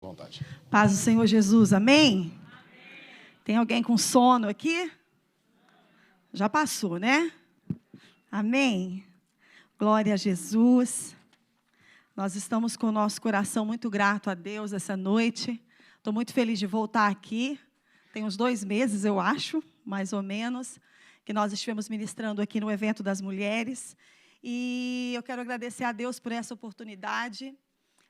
Vontade. Paz do Senhor Jesus, amém? Tem alguém com sono aqui? Já passou, né? Amém? Glória a Jesus. Nós estamos com o nosso coração muito grato a Deus essa noite. Estou muito feliz de voltar aqui. Tem uns 2 meses, eu acho, mais ou menos, que nós estivemos ministrando aqui no evento das mulheres. E eu quero agradecer a Deus por essa oportunidade.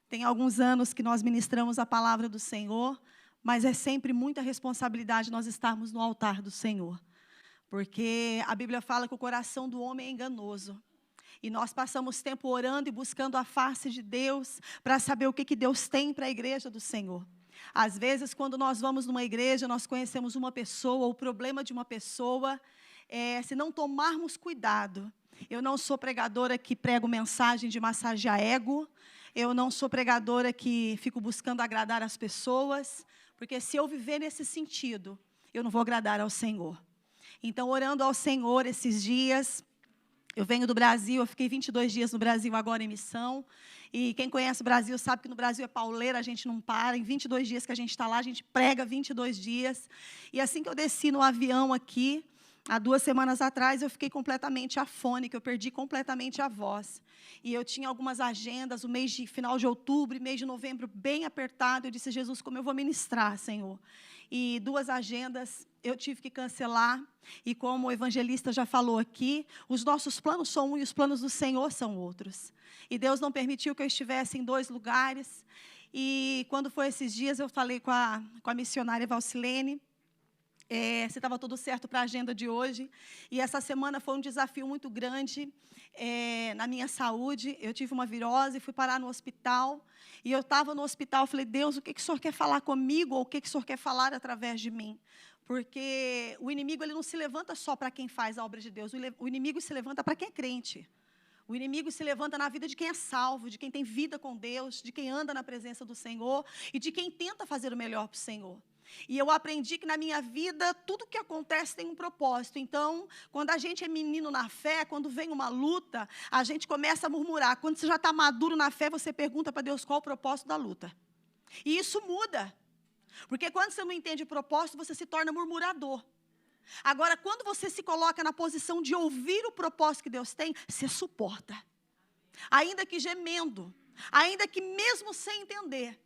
Tem alguns anos que nós ministramos a palavra do Senhor, mas é sempre muita responsabilidade nós estarmos no altar do Senhor. Porque a Bíblia fala que o coração do homem é enganoso. E nós passamos tempo orando e buscando a face de Deus para saber o que Deus tem para a igreja do Senhor. Às vezes, quando nós vamos numa igreja, nós conhecemos uma pessoa, o problema de uma pessoa, se não tomarmos cuidado. Eu não sou pregadora que prego mensagem de massagear ego. Eu não sou pregadora que fico buscando agradar as pessoas, porque se eu viver nesse sentido, eu não vou agradar ao Senhor. Então, orando ao Senhor esses dias, eu venho do Brasil, eu fiquei 22 dias no Brasil agora em missão, e quem conhece o Brasil sabe que no Brasil é pauleira, a gente não para, em 22 dias que a gente está lá, a gente prega 22 dias, e assim que eu desci no avião aqui, há 2 semanas atrás, eu fiquei completamente afônica, eu perdi completamente a voz. E eu tinha algumas agendas, final de outubro e mês de novembro bem apertado. Eu disse, Jesus, como eu vou ministrar, Senhor? E 2 agendas eu tive que cancelar. E como o evangelista já falou aqui, os nossos planos são um e os planos do Senhor são outros. E Deus não permitiu que eu estivesse em 2 lugares. E quando foi esses dias, eu falei com a missionária Valcilene, se estava tudo certo para a agenda de hoje. E essa semana foi um desafio muito grande na minha saúde. Eu tive uma virose, fui parar no hospital. E eu estava no hospital, falei, Deus, o que o Senhor quer falar comigo? Ou o que o Senhor quer falar através de mim? Porque o inimigo ele não se levanta só para quem faz a obra de Deus. O inimigo se levanta para quem é crente. O inimigo se levanta na vida de quem é salvo, de quem tem vida com Deus, de quem anda na presença do Senhor e de quem tenta fazer o melhor para o Senhor. E eu aprendi que na minha vida, tudo que acontece tem um propósito. Então, quando a gente é menino na fé, quando vem uma luta, a gente começa a murmurar. Quando você já está maduro na fé, você pergunta para Deus qual o propósito da luta. E isso muda. Porque quando você não entende o propósito, você se torna murmurador. Agora, quando você se coloca na posição de ouvir o propósito que Deus tem, você suporta. Ainda que gemendo, ainda que mesmo sem entender.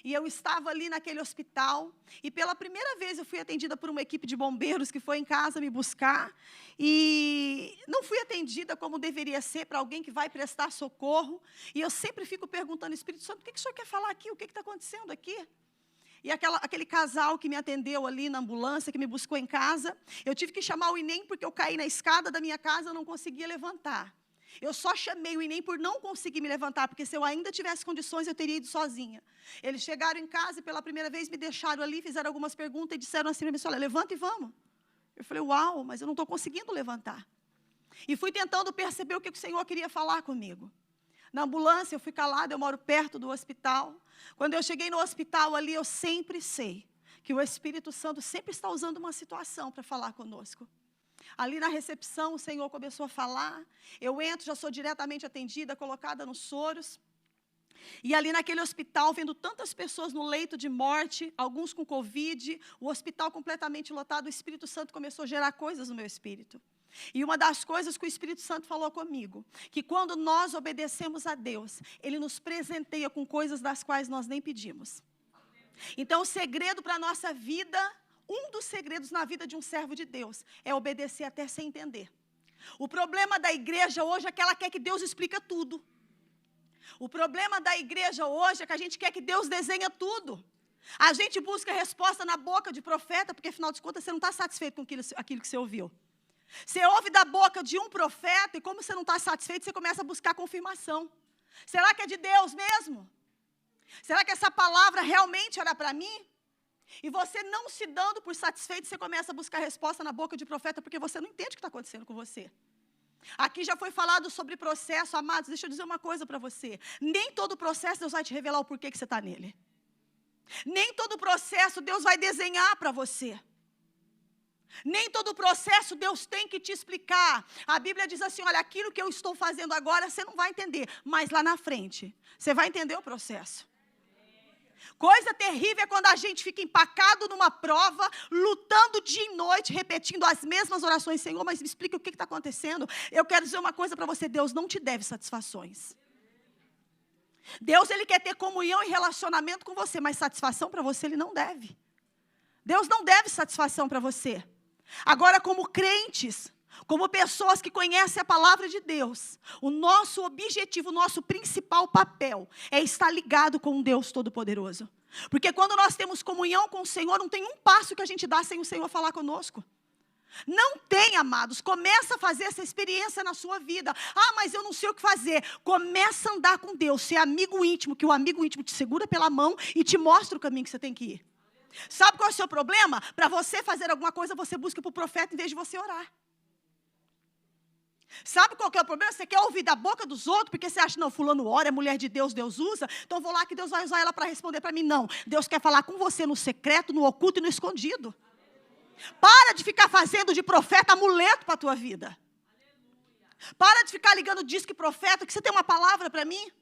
E eu estava ali naquele hospital, e pela primeira vez eu fui atendida por uma equipe de bombeiros que foi em casa me buscar, e não fui atendida como deveria ser para alguém que vai prestar socorro, e eu sempre fico perguntando, Espírito Santo, o que o Senhor quer falar aqui? O que está acontecendo aqui? E aquele casal que me atendeu ali na ambulância, que me buscou em casa, eu tive que chamar o INEM porque eu caí na escada da minha casa e não conseguia levantar. Eu só chamei o INEM por não conseguir me levantar, porque se eu ainda tivesse condições, eu teria ido sozinha. Eles chegaram em casa e pela primeira vez me deixaram ali, fizeram algumas perguntas e disseram assim para mim, olha, levanta e vamos. Eu falei, uau, mas eu não estou conseguindo levantar. E fui tentando perceber o que o Senhor queria falar comigo. Na ambulância, eu fui calada, eu moro perto do hospital. Quando eu cheguei no hospital ali, eu sempre sei que o Espírito Santo sempre está usando uma situação para falar conosco. Ali na recepção, o Senhor começou a falar. Eu entro, já sou diretamente atendida, colocada nos soros. E ali naquele hospital, vendo tantas pessoas no leito de morte, alguns com Covid, o hospital completamente lotado, o Espírito Santo começou a gerar coisas no meu espírito. E uma das coisas que o Espírito Santo falou comigo, que quando nós obedecemos a Deus, Ele nos presenteia com coisas das quais nós nem pedimos. Então, o segredo para a nossa vida, um dos segredos na vida de um servo de Deus, é obedecer até sem entender. O problema da igreja hoje é que ela quer que Deus explique tudo. O problema da igreja hoje é que a gente quer que Deus desenhe tudo. A gente busca resposta na boca de profeta, porque afinal de contas você não está satisfeito com aquilo que você ouviu. Você ouve da boca de um profeta e como você não está satisfeito, você começa a buscar confirmação. Será que é de Deus mesmo? Será que essa palavra realmente era para mim? E você não se dando por satisfeito, você começa a buscar resposta na boca de profeta, porque você não entende o que está acontecendo com você. Aqui já foi falado sobre processo, amados, deixa eu dizer uma coisa para você. Nem todo processo Deus vai te revelar o porquê que você está nele. Nem todo processo Deus vai desenhar para você. Nem todo processo Deus tem que te explicar. A Bíblia diz assim, olha, aquilo que eu estou fazendo agora, você não vai entender. Mas lá na frente, você vai entender o processo. Coisa terrível é quando a gente fica empacado numa prova, lutando dia e noite, repetindo as mesmas orações. Senhor, mas me explica o que está acontecendo. Eu quero dizer uma coisa para você, Deus não te deve satisfações. Deus, Ele quer ter comunhão e relacionamento com você, mas satisfação para você Ele não deve. Deus não deve satisfação para você. Agora, como crentes, como pessoas que conhecem a palavra de Deus, o nosso objetivo, o nosso principal papel é estar ligado com um Deus Todo-Poderoso. Porque quando nós temos comunhão com o Senhor, não tem um passo que a gente dá sem o Senhor falar conosco. Não tem, amados. Começa a fazer essa experiência na sua vida. Ah, mas eu não sei o que fazer. Começa a andar com Deus, ser amigo íntimo, que o amigo íntimo te segura pela mão e te mostra o caminho que você tem que ir. Sabe qual é o seu problema? Para você fazer alguma coisa, você busca para o profeta em vez de você orar. Sabe qual que é o problema? Você quer ouvir da boca dos outros, porque você acha, não, fulano ora, é mulher de Deus, Deus usa, então vou lá que Deus vai usar ela para responder para mim. Não, Deus quer falar com você no secreto, no oculto e no escondido. Para de ficar fazendo de profeta amuleto para a tua vida. Para de ficar ligando disco e profeta, que você tem uma palavra para mim.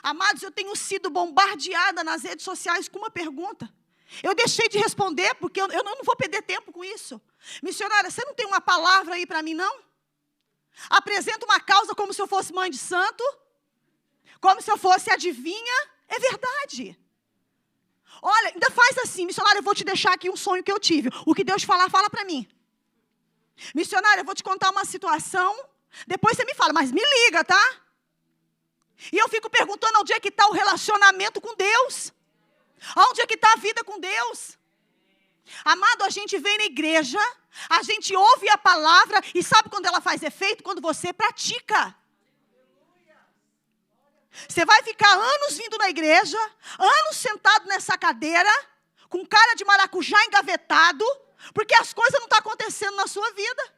Amados, eu tenho sido bombardeada nas redes sociais com uma pergunta. Eu deixei de responder, porque eu não vou perder tempo com isso. Missionária, você não tem uma palavra aí para mim, não? Apresenta uma causa como se eu fosse mãe de santo, como se eu fosse adivinha. É verdade. Olha, ainda faz assim, missionária, eu vou te deixar aqui um sonho que eu tive. O que Deus falar, fala para mim. Missionária, eu vou te contar uma situação, depois você me fala, mas me liga, tá? E eu fico perguntando onde é que está o relacionamento com Deus. Onde é que está a vida com Deus? Amado, a gente vem na igreja, a gente ouve a palavra, e sabe quando ela faz efeito? Quando você pratica. Você vai ficar anos vindo na igreja, anos sentado nessa cadeira, com cara de maracujá engavetado, porque as coisas não estão acontecendo na sua vida.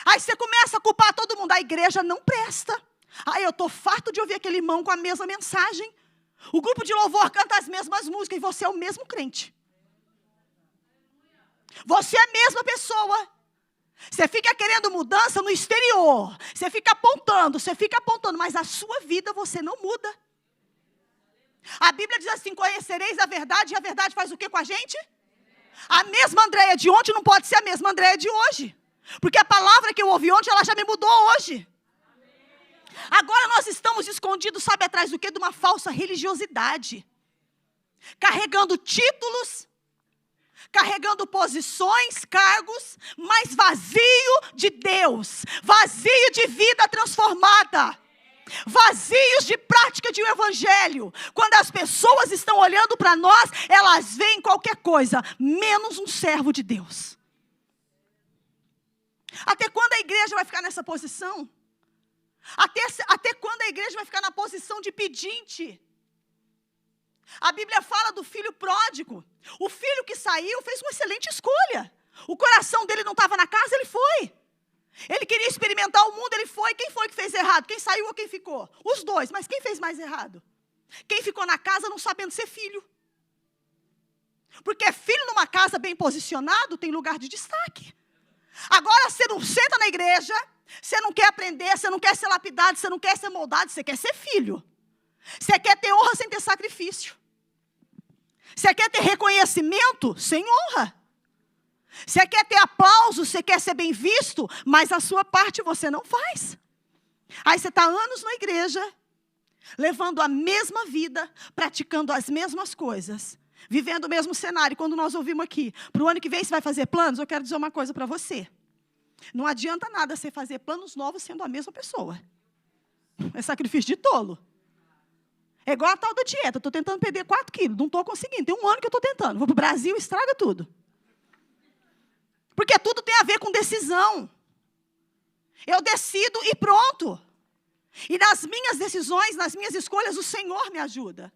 Aí você começa a culpar todo mundo, a igreja não presta. Aí eu estou farto de ouvir aquele irmão com a mesma mensagem. O grupo de louvor canta as mesmas músicas e você é o mesmo crente. Você é a mesma pessoa. Você fica querendo mudança no exterior. Você fica apontando, mas a sua vida você não muda. A Bíblia diz assim, conhecereis a verdade, e a verdade faz o que com a gente? A mesma Andréia de ontem não pode ser a mesma Andréia de hoje. Porque a palavra que eu ouvi ontem, ela já me mudou hoje. Agora nós estamos escondidos, sabe atrás do quê? De uma falsa religiosidade. Carregando títulos, carregando posições, cargos, mas vazio de Deus, vazio de vida transformada, vazios de prática de um evangelho. Quando as pessoas estão olhando para nós, elas veem qualquer coisa, menos um servo de Deus. Até quando a igreja vai ficar nessa posição? Até quando a igreja vai ficar na posição de pedinte? A Bíblia fala do filho pródigo. O filho que saiu fez uma excelente escolha. O coração dele não estava na casa, ele foi. Ele queria experimentar o mundo, ele foi. Quem foi que fez errado? Quem saiu ou quem ficou? Os dois, mas quem fez mais errado? Quem ficou na casa não sabendo ser filho. Porque filho numa casa bem posicionado tem lugar de destaque. Agora você não senta na igreja, você não quer aprender, você não quer ser lapidado, você não quer ser moldado, você quer ser filho. Você quer ter honra sem ter sacrifício. Você quer ter reconhecimento sem honra. Você quer ter aplauso, você quer ser bem visto, mas a sua parte você não faz. Aí você está anos na igreja, levando a mesma vida, praticando as mesmas coisas, vivendo o mesmo cenário. Quando nós ouvimos aqui, para o ano que vem você vai fazer planos, eu quero dizer uma coisa para você. Não adianta nada você fazer planos novos sendo a mesma pessoa. É sacrifício de tolo. É igual a tal da dieta. Estou tentando perder 4 quilos. Não estou conseguindo. Tem um ano que eu estou tentando. Vou para o Brasil e estraga tudo. Porque tudo tem a ver com decisão. Eu decido e pronto. E nas minhas decisões, nas minhas escolhas, o Senhor me ajuda.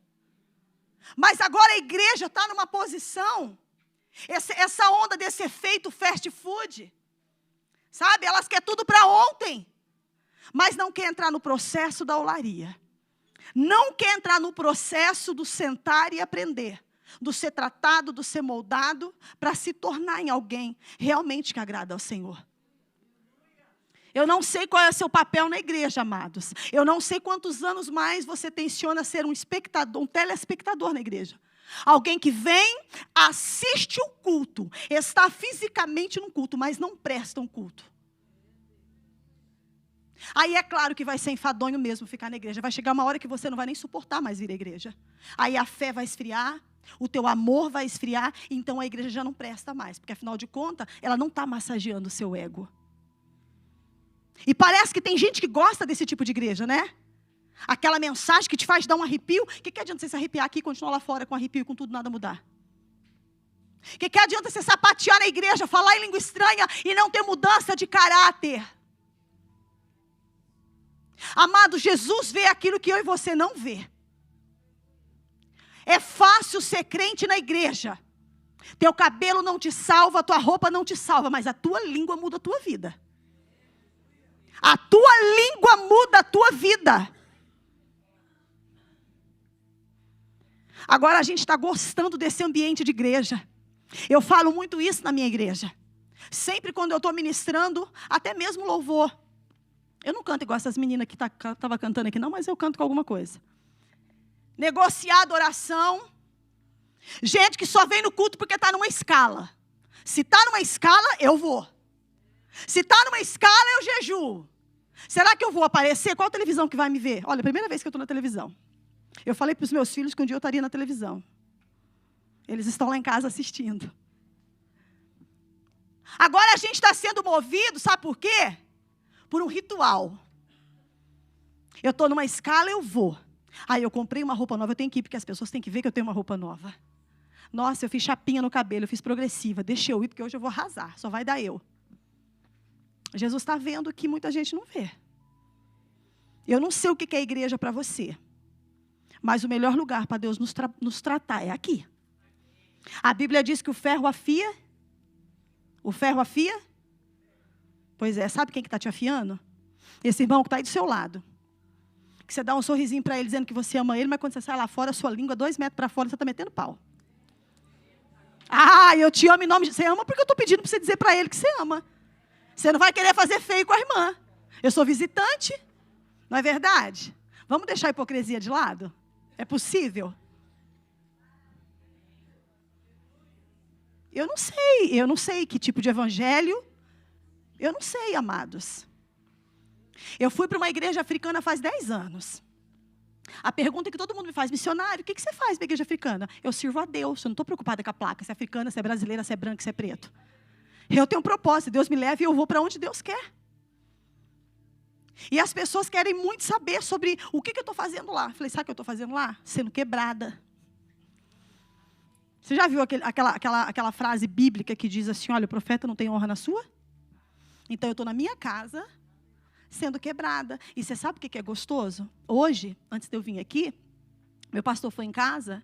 Mas agora a igreja está numa posição, essa onda desse efeito fast food, sabe? Elas querem tudo para ontem, mas não quer entrar no processo da olaria. Não quer entrar no processo do sentar e aprender, do ser tratado, do ser moldado, para se tornar em alguém realmente que agrada ao Senhor. Eu não sei qual é o seu papel na igreja, amados. Eu não sei quantos anos mais você tenciona ser um espectador, um telespectador na igreja. Alguém que vem, assiste o culto, está fisicamente no culto, mas não presta um culto. Aí é claro que vai ser enfadonho mesmo ficar na igreja. Vai chegar uma hora que você não vai nem suportar mais vir à igreja. Aí a fé vai esfriar, o teu amor vai esfriar, então a igreja já não presta mais. Porque afinal de contas, ela não está massageando o seu ego. E parece que tem gente que gosta desse tipo de igreja, né? Aquela mensagem que te faz dar um arrepio. O que adianta você se arrepiar aqui e continuar lá fora com arrepio e com tudo nada mudar? O que adianta você sapatear na igreja, falar em língua estranha e não ter mudança de caráter? Amado, Jesus vê aquilo que eu e você não vê. É fácil ser crente na igreja. Teu cabelo não te salva, tua roupa não te salva, mas a tua língua muda a tua vida. A tua língua muda a tua vida. Agora a gente está gostando desse ambiente de igreja. Eu falo muito isso na minha igreja. Sempre quando eu estou ministrando, até mesmo louvor. Eu não canto igual essas meninas que estavam cantando aqui não, mas eu canto com alguma coisa. Negociar adoração. Gente que só vem no culto porque está numa escala. Se está numa escala, eu vou. Se está numa escala, eu jejuo. Será que eu vou aparecer? Qual televisão que vai me ver? Olha, a primeira vez que eu estou na televisão. Eu falei para os meus filhos que um dia eu estaria na televisão. Eles estão lá em casa assistindo. Agora a gente está sendo movido, sabe por quê? Por um ritual. Eu estou numa escala, eu vou. Aí eu comprei uma roupa nova, eu tenho que ir, porque as pessoas têm que ver que eu tenho uma roupa nova. Nossa, eu fiz chapinha no cabelo, eu fiz progressiva. Deixa eu ir, porque hoje eu vou arrasar, só vai dar eu. Jesus está vendo que muita gente não vê. Eu não sei o que é igreja para você. Mas o melhor lugar para Deus nos tratar é aqui. A Bíblia diz que o ferro afia. O ferro afia? Pois é, sabe quem que está te afiando? Esse irmão que está aí do seu lado. Que você dá um sorrisinho para ele dizendo que você ama ele, mas quando você sai lá fora, a sua língua 2 metros para fora, você está metendo pau. Ah, eu te amo em nome de... Você ama porque eu estou pedindo para você dizer para ele que você ama. Você não vai querer fazer feio com a irmã. Eu sou visitante, não é verdade? Vamos deixar a hipocrisia de lado? É possível? Eu não sei que tipo de evangelho. Eu não sei, amados. Eu fui para uma igreja africana faz 10 anos. A pergunta que todo mundo me faz, missionário, o que você faz na igreja africana? Eu sirvo a Deus, eu não estou preocupada com a placa, se é africana, se é brasileira, se é branca, se é preto. Eu tenho um propósito, Deus me leva e eu vou para onde Deus quer. E as pessoas querem muito saber sobre o que eu estou fazendo lá. Eu falei, sabe o que eu estou fazendo lá? Sendo quebrada. Você já viu aquela frase bíblica que diz assim, olha, o profeta não tem honra na sua? Então eu estou na minha casa, sendo quebrada. E você sabe o que é gostoso? Hoje, antes de eu vir aqui, meu pastor foi em casa,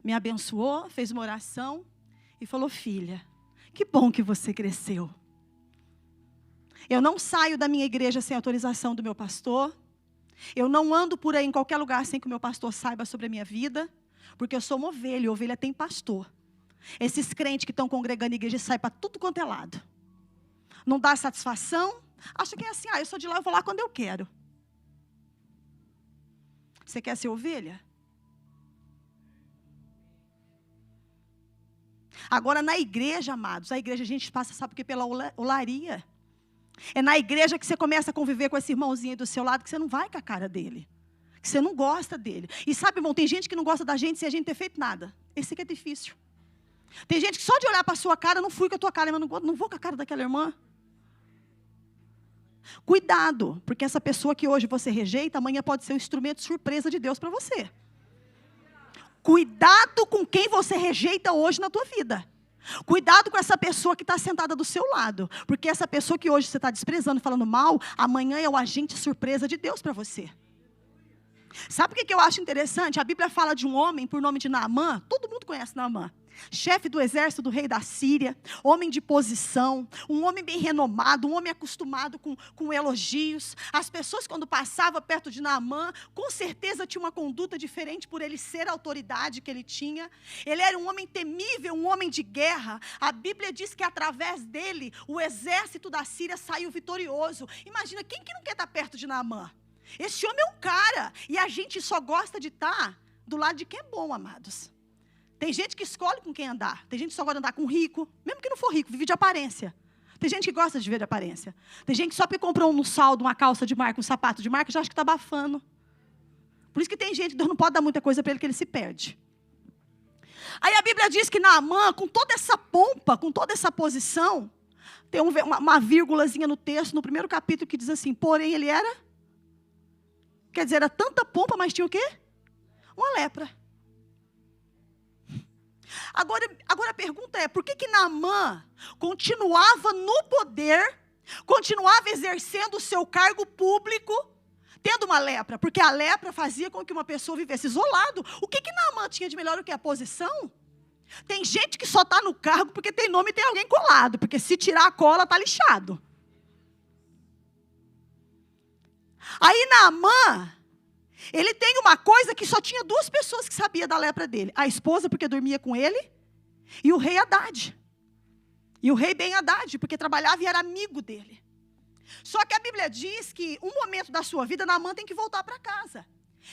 me abençoou, fez uma oração e falou, filha, que bom que você cresceu. Eu não saio da minha igreja sem autorização do meu pastor. Eu não ando por aí em qualquer lugar sem que o meu pastor saiba sobre a minha vida. Porque eu sou uma ovelha e ovelha tem pastor. Esses crentes que estão congregando a igreja saem para tudo quanto é lado. Não dá satisfação. Acha que é assim, eu sou de lá, eu vou lá quando eu quero. Você quer ser ovelha? Agora na igreja, amados, a igreja a gente passa, sabe por quê? Pela olaria. É na igreja que você começa a conviver com esse irmãozinho aí do seu lado, que você não vai com a cara dele. Que você não gosta dele. E sabe, irmão, tem gente que não gosta da gente sem a gente ter feito nada. Esse aqui é difícil. Tem gente que só de olhar para a sua cara, não fui com a tua cara, mas não vou com a cara daquela irmã. Cuidado, porque essa pessoa que hoje você rejeita, amanhã pode ser um instrumento de surpresa de Deus para você. Cuidado com quem você rejeita hoje na tua vida. Cuidado com essa pessoa que está sentada do seu lado. Porque essa pessoa que hoje você está desprezando, falando mal, amanhã é o agente surpresa de Deus para você. Sabe o que eu acho interessante? A Bíblia fala de um homem por nome de Naamã. Todo mundo conhece Naamã. chefe do exército do rei da Síria, homem de posição, um homem bem renomado, um homem acostumado com elogios. As pessoas, quando passavam perto de Naamã, com certeza tinham uma conduta diferente por ele ser a autoridade que ele tinha. Ele era um homem temível, um homem de guerra. A Bíblia diz que através dele, o exército da Síria saiu vitorioso. Imagina, quem que não quer estar perto de Naamã? Esse homem é um cara, e a gente só gosta de estar do lado de quem é bom, amados. Tem gente que escolhe com quem andar. Tem gente que só gosta de andar com rico, mesmo que não for rico, vive de aparência. Tem gente que gosta de viver de aparência. Tem gente que só porque comprou no saldo uma calça de marca, um sapato de marca, já acha que está abafando. Por isso que tem gente que Deus não pode dar muita coisa para ele, que ele se perde. Aí a Bíblia diz que Naamã, com toda essa pompa, com toda essa posição, tem uma vírgulazinha no texto, no primeiro capítulo, que diz assim: porém ele era, quer dizer, era tanta pompa, mas tinha o quê? Uma lepra. Agora a pergunta é, por que Naamã continuava no poder, continuava exercendo o seu cargo público, tendo uma lepra? Porque a lepra fazia com que uma pessoa vivesse isolado. O que Naamã tinha de melhor do que a posição? Tem gente que só está no cargo porque tem nome e tem alguém colado, porque se tirar a cola está lixado. Aí Naamã, ele tem uma coisa que só tinha duas pessoas que sabiam da lepra dele. A esposa, porque dormia com ele, e o rei Hadad. E o rei Ben-Hadad, porque trabalhava e era amigo dele. Só que a Bíblia diz que um momento da sua vida, Naamã tem que voltar para casa.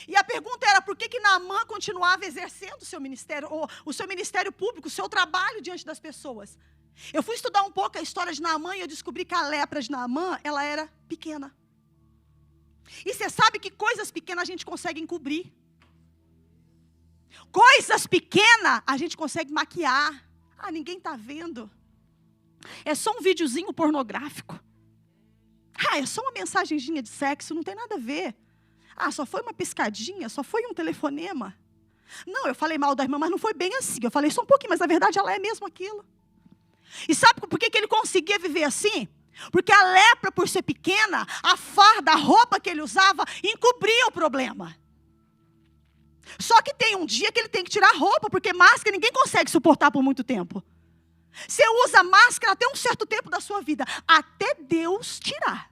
E a pergunta era, por que Naamã continuava exercendo o seu ministério, ou o seu ministério público, o seu trabalho diante das pessoas? Eu fui estudar um pouco a história de Naamã e eu descobri que a lepra de Naamã, ela era pequena. E você sabe que coisas pequenas a gente consegue encobrir. Coisas pequenas a gente consegue maquiar. Ah, ninguém está vendo. É só um videozinho pornográfico. Ah, é só uma mensagenzinha de sexo, não tem nada a ver. Ah, só foi uma piscadinha, só foi um telefonema. Não, eu falei mal da irmã, mas não foi bem assim. Eu falei só um pouquinho, mas na verdade ela é mesmo aquilo. E sabe por que ele conseguia viver assim? Porque a lepra, por ser pequena, a farda, a roupa que ele usava, encobria o problema. Só que tem um dia que ele tem que tirar a roupa, porque máscara ninguém consegue suportar por muito tempo. Você usa máscara até um certo tempo da sua vida, até Deus tirar.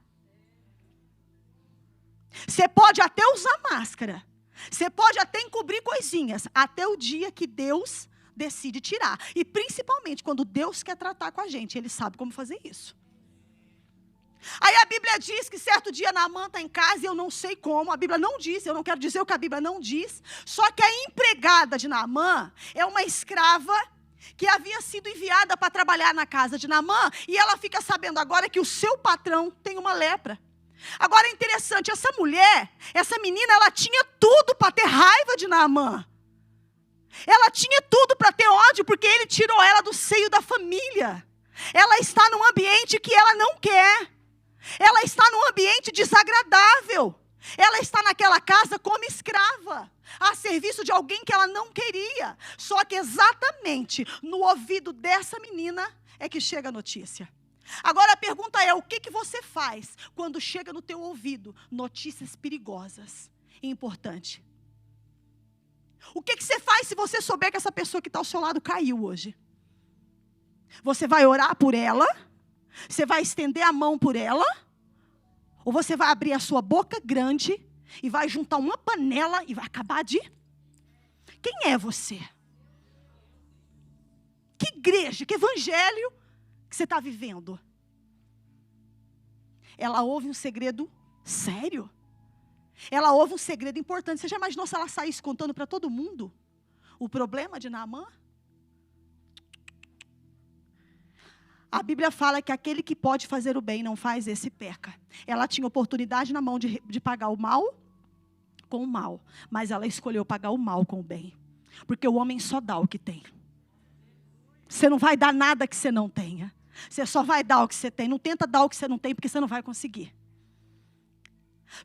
Você pode até usar máscara, você pode até encobrir coisinhas, até o dia que Deus decide tirar. E principalmente quando Deus quer tratar com a gente, Ele sabe como fazer isso. Aí a Bíblia diz que certo dia Naamã está em casa, e eu não sei como, a Bíblia não diz, eu não quero dizer o que a Bíblia não diz, só que a empregada de Naamã é uma escrava que havia sido enviada para trabalhar na casa de Naamã, e ela fica sabendo agora que o seu patrão tem uma lepra. Agora é interessante, essa mulher, essa menina, ela tinha tudo para ter raiva de Naamã. Ela tinha tudo para ter ódio, porque ele tirou ela do seio da família. Ela está num ambiente que ela não quer. Ela está num ambiente desagradável. Ela está naquela casa como escrava, a serviço de alguém que ela não queria. Só que exatamente no ouvido dessa menina é que chega a notícia. Agora a pergunta é, o que você faz quando chega no teu ouvido notícias perigosas e importantes? O que você faz se você souber que essa pessoa que está ao seu lado caiu hoje? Você vai orar por ela? Você vai estender a mão por ela? Ou você vai abrir a sua boca grande e vai juntar uma panela e vai acabar de... Quem é você? Que igreja, que evangelho que você está vivendo? Ela ouve um segredo sério. Ela ouve um segredo importante. Você já imaginou se ela saísse contando para todo mundo o problema de Naamã? A Bíblia fala que aquele que pode fazer o bem não faz, esse peca. Ela tinha oportunidade na mão de pagar o mal com o mal, mas ela escolheu pagar o mal com o bem. Porque o homem só dá o que tem. Você não vai dar nada que você não tenha. Você só vai dar o que você tem. Não tenta dar o que você não tem, porque você não vai conseguir.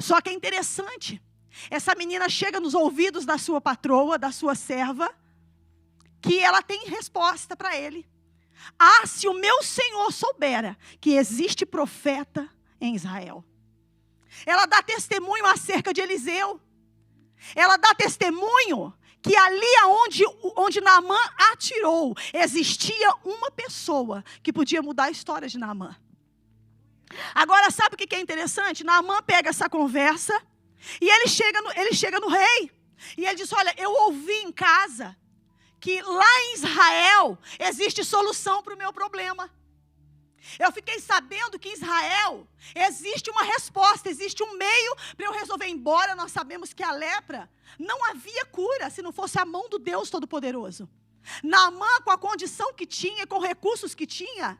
Só que é interessante. Essa menina chega nos ouvidos da sua patroa, da sua serva, que ela tem resposta para ele. Ah, se o meu Senhor soubera que existe profeta em Israel. Ela dá testemunho acerca de Eliseu. Ela dá testemunho que ali onde Naamã atirou, existia uma pessoa que podia mudar a história de Naamã. Agora, sabe o que é interessante? Naamã pega essa conversa e ele chega no rei. E ele diz, olha, eu ouvi em casa que lá em Israel existe solução para o meu problema. Eu fiquei sabendo que em Israel existe uma resposta, existe um meio para eu resolver. Embora nós sabemos que a lepra não havia cura se não fosse a mão do Deus Todo-Poderoso. Naamã, com a condição que tinha, com os recursos que tinha,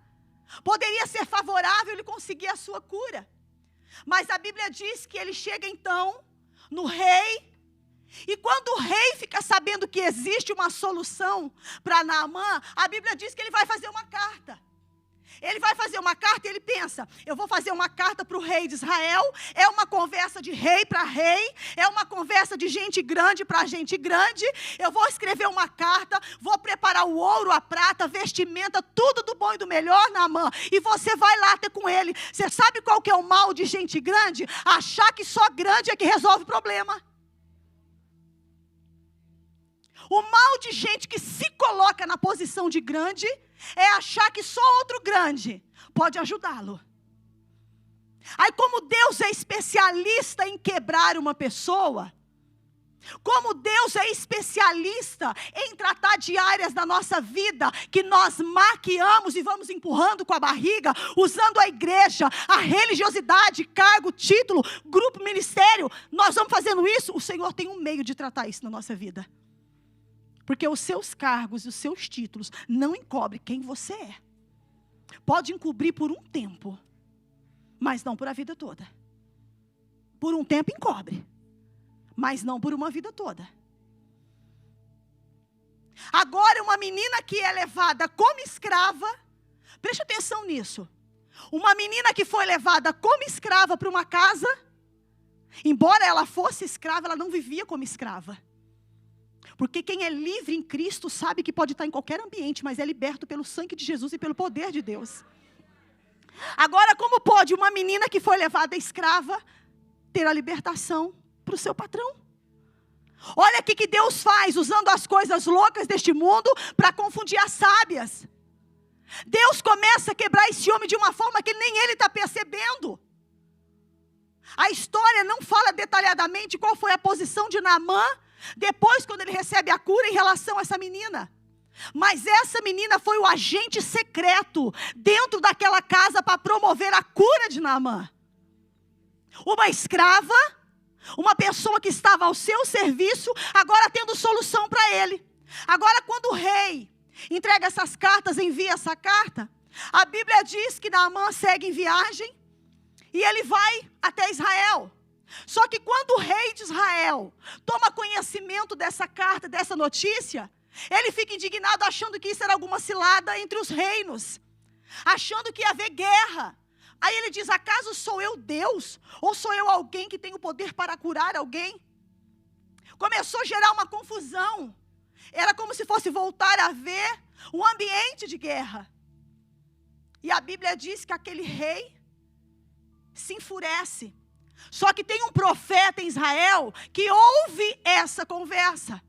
poderia ser favorável ele conseguir a sua cura. Mas a Bíblia diz que ele chega então no rei. E quando o rei fica sabendo que existe uma solução para Naamã, a Bíblia diz que ele vai fazer uma carta. Ele vai fazer uma carta e ele pensa, eu vou fazer uma carta para o rei de Israel. É uma conversa de rei para rei, é uma conversa de gente grande para gente grande. Eu vou escrever uma carta, vou preparar o ouro, a prata, a vestimenta, tudo do bom e do melhor, Naamã. E você vai lá ter com ele. Você sabe qual que é o mal de gente grande? Achar que só grande é que resolve o problema. O mal de gente que se coloca na posição de grande é achar que só outro grande pode ajudá-lo. Aí, como Deus é especialista em quebrar uma pessoa, como Deus é especialista em tratar de áreas da nossa vida que nós maquiamos e vamos empurrando com a barriga, usando a igreja, a religiosidade, cargo, título, grupo, ministério, nós vamos fazendo isso. O Senhor tem um meio de tratar isso na nossa vida. Porque os seus cargos e os seus títulos não encobrem quem você é. Pode encobrir por um tempo, mas não por a vida toda. Por um tempo encobre, mas não por uma vida toda. Agora, uma menina que é levada como escrava, preste atenção nisso. Uma menina que foi levada como escrava para uma casa, embora ela fosse escrava, ela não vivia como escrava. Porque quem é livre em Cristo sabe que pode estar em qualquer ambiente, mas é liberto pelo sangue de Jesus e pelo poder de Deus. Agora, como pode uma menina que foi levada escrava ter a libertação para o seu patrão? Olha o que Deus faz, usando as coisas loucas deste mundo para confundir as sábias. Deus começa a quebrar esse homem de uma forma que nem ele está percebendo. A história não fala detalhadamente qual foi a posição de Naamã depois, quando ele recebe a cura em relação a essa menina. Mas essa menina foi o agente secreto dentro daquela casa para promover a cura de Naamã. Uma escrava, uma pessoa que estava ao seu serviço, agora tendo solução para ele. Agora, quando o rei entrega essas cartas, envia essa carta, a Bíblia diz que Naamã segue em viagem e ele vai até Israel. Só que quando o rei de Israel toma conhecimento dessa carta, dessa notícia, ele fica indignado achando que isso era alguma cilada entre os reinos, achando que ia haver guerra. Aí ele diz, acaso sou eu Deus? Ou sou eu alguém que tem o poder para curar alguém? Começou a gerar uma confusão. Era como se fosse voltar a ver um ambiente de guerra. E a Bíblia diz que aquele rei se enfurece. Só que tem um profeta em Israel que ouve essa conversa.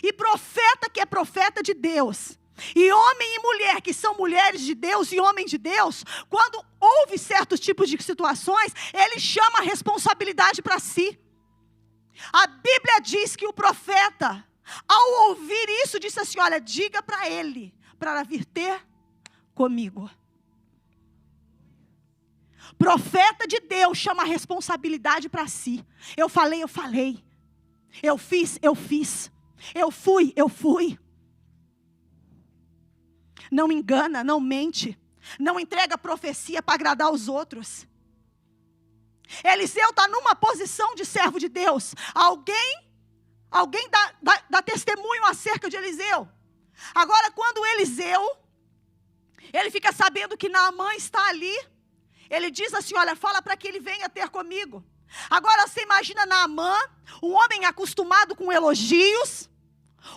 E profeta que é profeta de Deus, e homem e mulher que são mulheres de Deus e homem de Deus, quando ouve certos tipos de situações, ele chama a responsabilidade para si. A Bíblia diz que o profeta, ao ouvir isso, disse assim, olha, diga para ele, para vir ter comigo. Profeta de Deus chama a responsabilidade para si. Eu falei. Eu fiz. Eu fui. Não engana, não mente. Não entrega profecia para agradar os outros. Eliseu está numa posição de servo de Deus. Alguém dá testemunho acerca de Eliseu. Agora, quando Eliseu, ele fica sabendo que Naamã está ali, ele diz assim, olha, fala para que ele venha ter comigo. Agora você imagina Naamã, um homem acostumado com elogios,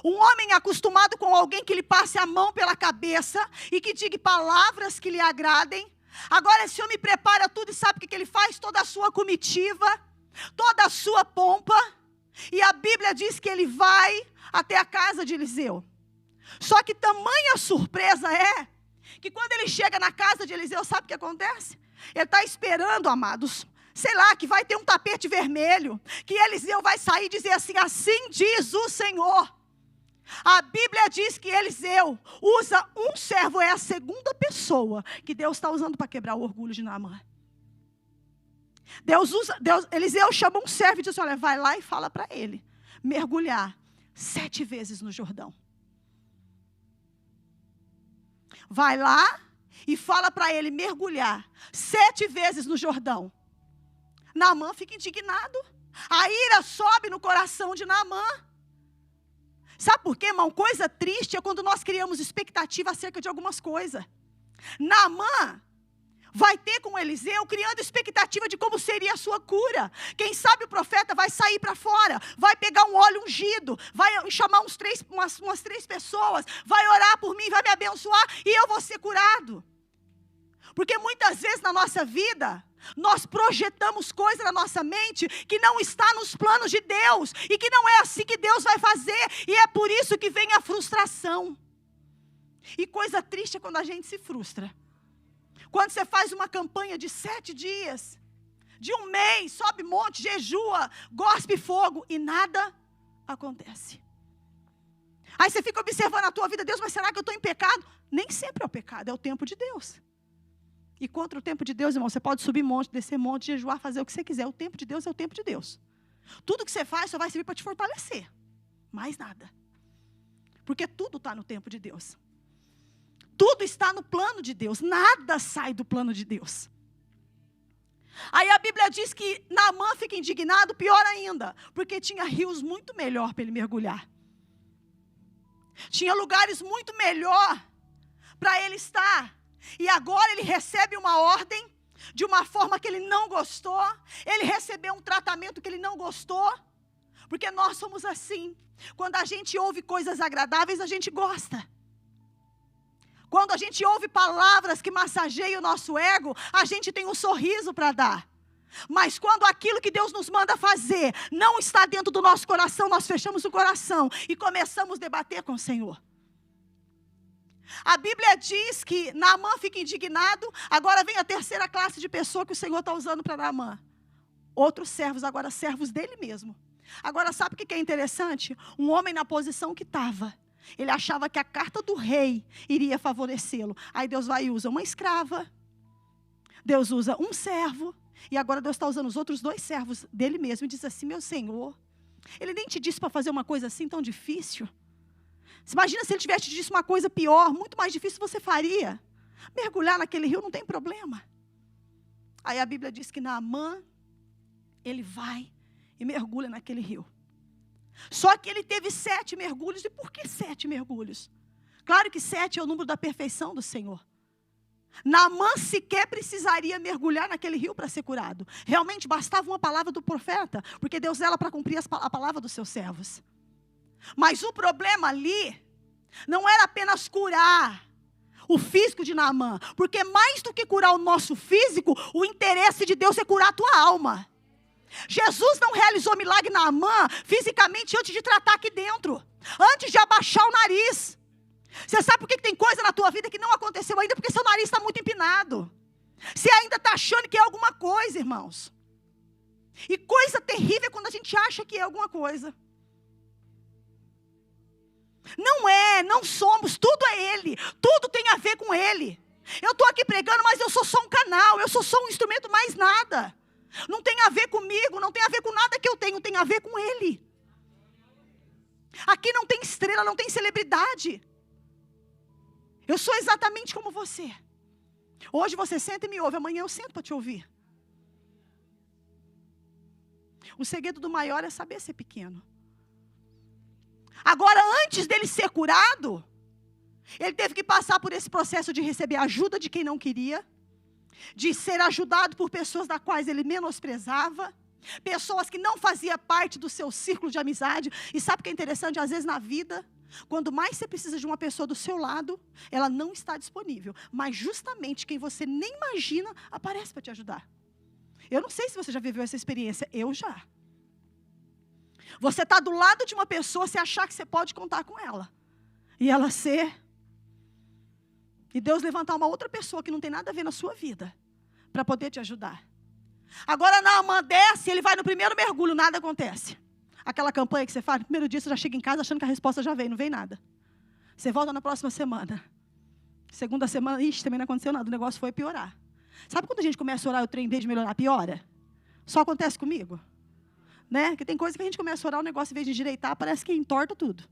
um homem acostumado com alguém que lhe passe a mão pela cabeça e que diga palavras que lhe agradem. Agora esse homem prepara tudo e sabe o que ele faz? Toda a sua comitiva, toda a sua pompa. E a Bíblia diz que ele vai até a casa de Eliseu. Só que tamanha surpresa é, que quando ele chega na casa de Eliseu, sabe o que acontece? Ele está esperando, amados, sei lá, que vai ter um tapete vermelho, que Eliseu vai sair e dizer assim: assim diz o Senhor. A Bíblia diz que Eliseu usa um servo, é a segunda pessoa que Deus está usando para quebrar o orgulho de Naamã. Eliseu chama um servo e diz: olha, vai lá e fala para ele mergulhar 7 vezes no Jordão. Vai lá e fala para ele mergulhar 7 vezes no Jordão. Naamã fica indignado. A ira sobe no coração de Naamã. Sabe por quê, irmão? Coisa triste é quando nós criamos expectativa acerca de algumas coisas. Naamã vai ter com Eliseu criando expectativa de como seria a sua cura. Quem sabe o profeta vai sair para fora, vai pegar um óleo ungido, vai chamar umas 3 pessoas, vai orar por mim, vai me abençoar e eu vou ser curado. Porque muitas vezes na nossa vida, nós projetamos coisas na nossa mente que não está nos planos de Deus, e que não é assim que Deus vai fazer, e é por isso que vem a frustração. E coisa triste é quando a gente se frustra. Quando você faz uma campanha de 7 dias, de 1 mês, sobe monte, jejua, gospe fogo, e nada acontece. Aí você fica observando a tua vida: Deus, mas será que eu estou em pecado? Nem sempre é o pecado, é o tempo de Deus. E contra o tempo de Deus, irmão, você pode subir monte, descer monte, jejuar, fazer o que você quiser. O tempo de Deus é o tempo de Deus. Tudo que você faz só vai servir para te fortalecer. Mais nada. Porque tudo está no tempo de Deus. Tudo está no plano de Deus. Nada sai do plano de Deus. Aí a Bíblia diz que Naamã fica indignado, pior ainda, porque tinha rios muito melhor para ele mergulhar. Tinha lugares muito melhor para ele estar. E agora ele recebe uma ordem de uma forma que ele não gostou. Ele recebeu um tratamento que ele não gostou. Porque nós somos assim. Quando a gente ouve coisas agradáveis, a gente gosta. Quando a gente ouve palavras que massageiam o nosso ego, a gente tem um sorriso para dar. Mas quando aquilo que Deus nos manda fazer não está dentro do nosso coração, nós fechamos o coração e começamos a debater com o Senhor. A Bíblia diz que Naamã fica indignado. Agora vem a terceira classe de pessoa que o Senhor está usando para Naamã. Outros servos, agora servos dele mesmo. Agora sabe o que é interessante? Um homem na posição que estava. Ele achava que a carta do rei iria favorecê-lo. Aí Deus vai e usa uma escrava. Deus usa um servo. E agora Deus está usando os outros 2 servos dele mesmo. E diz assim: meu Senhor, ele nem te disse para fazer uma coisa assim tão difícil. Você imagina se ele tivesse te dito uma coisa pior, muito mais difícil você faria. Mergulhar naquele rio não tem problema. Aí a Bíblia diz que Naamã, ele vai e mergulha naquele rio. Só que ele teve 7 mergulhos. E por que 7 mergulhos? Claro que 7 é o número da perfeição do Senhor. Naamã sequer precisaria mergulhar naquele rio para ser curado. Realmente bastava uma palavra do profeta, porque Deus zela para cumprir a palavra dos seus servos. Mas o problema ali não era apenas curar o físico de Naamã, porque mais do que curar o nosso físico, o interesse de Deus é curar a tua alma. Jesus não realizou milagre na Naamã fisicamente antes de tratar aqui dentro, antes de abaixar o nariz. Você sabe por que tem coisa na tua vida que não aconteceu ainda? Porque seu nariz está muito empinado. Você ainda está achando que é alguma coisa, irmãos. E coisa terrível é quando a gente acha que é alguma coisa. Não é, não somos, tudo é Ele, tudo tem a ver com Ele. Eu estou aqui pregando, mas eu sou só um canal, eu sou só um instrumento, mais nada. Não tem a ver comigo, não tem a ver com nada que eu tenho, tem a ver com Ele. Aqui não tem estrela, não tem celebridade. Eu sou exatamente como você. Hoje você senta e me ouve, amanhã eu sento para te ouvir. O segredo do maior é saber ser pequeno. Agora, antes dele ser curado, ele teve que passar por esse processo de receber ajuda de quem não queria, de ser ajudado por pessoas das quais ele menosprezava, pessoas que não faziam parte do seu círculo de amizade. E sabe o que é interessante? Às vezes na vida, quando mais você precisa de uma pessoa do seu lado, ela não está disponível. Mas justamente quem você nem imagina aparece para te ajudar. Eu não sei se você já viveu essa experiência, eu já. Você está do lado de uma pessoa, você achar que você pode contar com ela. E ela ser. E Deus levantar uma outra pessoa que não tem nada a ver na sua vida, para poder te ajudar. Agora Naamã desce, ele vai no primeiro mergulho, nada acontece. Aquela campanha que você faz, no primeiro dia você já chega em casa achando que a resposta já veio, não vem nada. Você volta na próxima semana. Segunda semana, ixi, também não aconteceu nada, o negócio foi piorar. Sabe quando a gente começa a orar, o trem, em vez de melhorar, piora? Só acontece comigo. Né? Porque tem coisa que a gente começa a orar, o negócio, em vez de endireitar, parece que entorta tudo.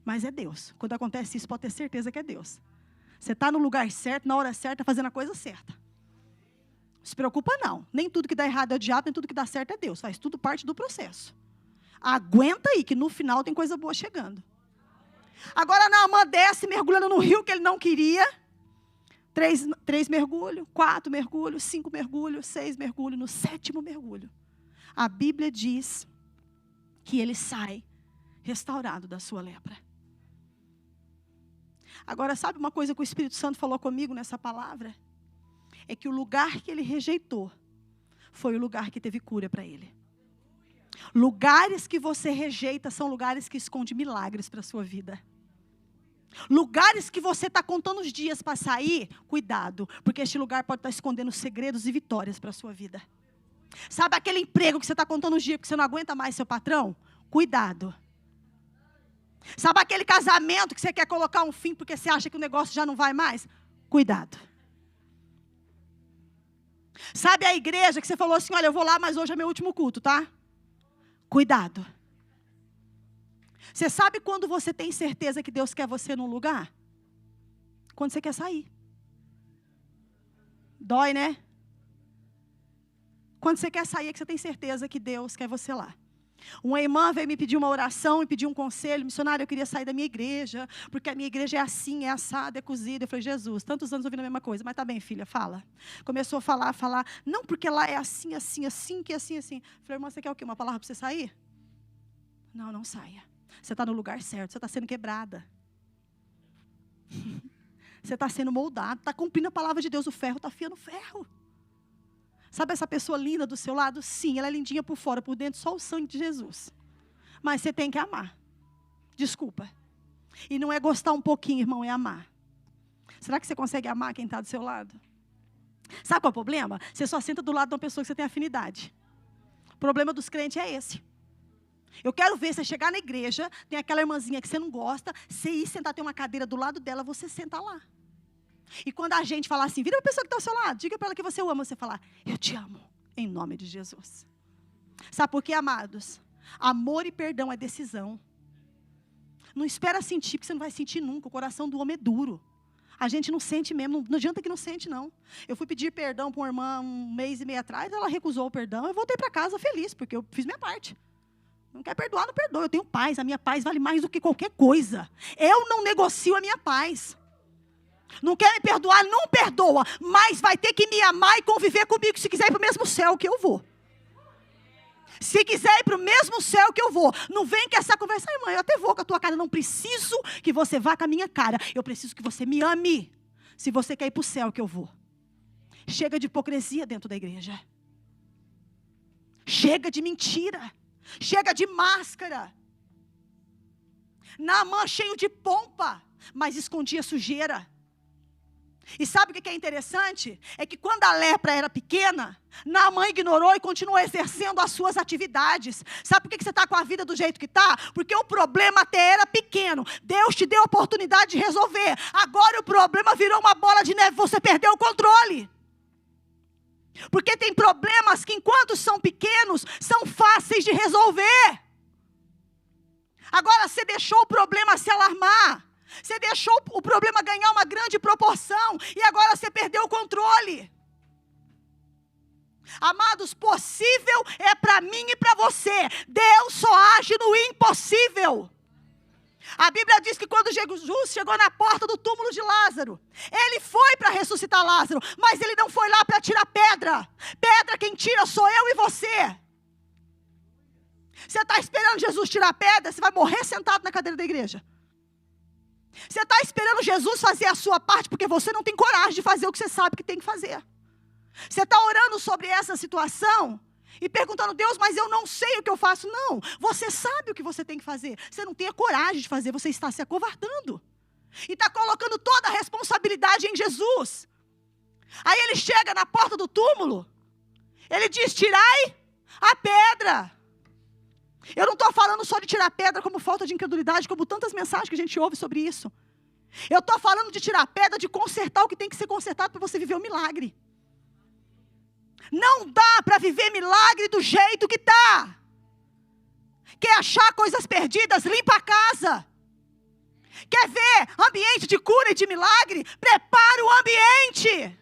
Mas é Deus. Quando acontece isso, pode ter certeza que é Deus. Você está no lugar certo, na hora certa, fazendo a coisa certa. Não se preocupa não. Nem tudo que dá errado é o diabo, nem tudo que dá certo é Deus. Faz tudo parte do processo. Aguenta aí, que no final tem coisa boa chegando. Agora Naamã desce, mergulhando no rio que ele não queria. 3 mergulhos, 4 mergulhos, 5 mergulhos, 6 mergulhos. No 7º mergulho, a Bíblia diz que ele sai restaurado da sua lepra. Agora, sabe uma coisa que o Espírito Santo falou comigo nessa palavra? É que o lugar que ele rejeitou foi o lugar que teve cura para ele. Lugares que você rejeita são lugares que escondem milagres para a sua vida. Lugares que você está contando os dias para sair, cuidado, porque este lugar pode estar escondendo segredos e vitórias para a sua vida. Sabe aquele emprego que você está contando os dias porque você não aguenta mais seu patrão? Cuidado. Sabe aquele casamento que você quer colocar um fim porque você acha que o negócio já não vai mais? Cuidado. Sabe a igreja que você falou assim, olha, eu vou lá, mas hoje é meu último culto, tá? Cuidado. Você sabe quando você tem certeza que Deus quer você num lugar? Quando você quer sair. Dói, né? Quando você quer sair é que você tem certeza que Deus quer você lá. Uma irmã veio me pedir uma oração e pedir um conselho. Missionário, eu queria sair da minha igreja, porque a minha igreja é assim, é assada, é cozida. Eu falei, Jesus, tantos anos ouvindo a mesma coisa, mas tá bem, filha, fala. Começou a falar. Não, porque lá é assim, que é assim. Eu falei, irmã, você quer o quê? Uma palavra para você sair? Não, não saia. Você está no lugar certo, você está sendo quebrada. Você está sendo moldado, está cumprindo a palavra de Deus, o ferro está afiando o ferro. Sabe essa pessoa linda do seu lado? Sim, ela é lindinha por fora, por dentro só o sangue de Jesus. Mas você tem que amar. Desculpa. E não é gostar um pouquinho, irmão, é amar. Será que você consegue amar quem está do seu lado? Sabe qual é o problema? Você só senta do lado de uma pessoa que você tem afinidade. O problema dos crentes é esse. Eu quero ver você chegar na igreja, tem aquela irmãzinha que você não gosta, você ir sentar, tem uma cadeira do lado dela, você senta lá. E quando a gente falar assim, vira para a pessoa que está ao seu lado, diga para ela que você o ama, você falar, eu te amo, em nome de Jesus. Sabe por quê, amados? Amor e perdão é decisão. Não espera sentir, porque você não vai sentir nunca, o coração do homem é duro. A gente não sente mesmo, não adianta que não sente não. Eu fui pedir perdão para uma irmã 1 mês e meio atrás, ela recusou o perdão, eu voltei para casa feliz, porque eu fiz minha parte. Não quer perdoar, não perdoa, eu tenho paz, a minha paz vale mais do que qualquer coisa. Eu não negocio a minha paz. Não quer me perdoar, não perdoa, mas vai ter que me amar e conviver comigo, se quiser ir para o mesmo céu que eu vou. Se quiser ir para o mesmo céu que eu vou, não vem com essa conversa, irmã, eu até vou com a tua cara, não preciso que você vá com a minha cara, eu preciso que você me ame, se você quer ir para o céu que eu vou. Chega de hipocrisia dentro da igreja. Chega de mentira. Chega de máscara. Naamã cheio de pompa, mas escondia sujeira. E sabe o que é interessante? É que quando a lepra era pequena, Naamã ignorou e continuou exercendo as suas atividades. Sabe por que você está com a vida do jeito que está? Porque o problema até era pequeno. Deus te deu a oportunidade de resolver. Agora o problema virou uma bola de neve, você perdeu o controle. Porque tem problemas que enquanto são pequenos, são fáceis de resolver. Agora você deixou o problema se alarmar. Você deixou o problema ganhar uma grande proporção. E agora você perdeu o controle. Amados, possível é para mim e para você. Deus só age no impossível. A Bíblia diz que quando Jesus chegou na porta do túmulo de Lázaro, ele foi para ressuscitar Lázaro, mas ele não foi lá para tirar pedra. Pedra quem tira sou eu e você. Você está esperando Jesus tirar pedra, você vai morrer sentado na cadeira da igreja. Você está esperando Jesus fazer a sua parte, porque você não tem coragem de fazer o que você sabe que tem que fazer. Você está orando sobre essa situação, E perguntando, Deus, mas eu não sei o que eu faço. Não, você sabe o que você tem que fazer. Você não tem a coragem de fazer, você está se acovardando. E está colocando toda a responsabilidade em Jesus. Aí ele chega na porta do túmulo. Ele diz, tirai a pedra. Eu não estou falando só de tirar a pedra como falta de incredulidade, como tantas mensagens que a gente ouve sobre isso. Eu estou falando de tirar a pedra, de consertar o que tem que ser consertado para você viver o milagre. Não dá para viver milagre do jeito que está. Quer achar coisas perdidas? Limpa a casa. Quer ver ambiente de cura e de milagre? Prepara o ambiente.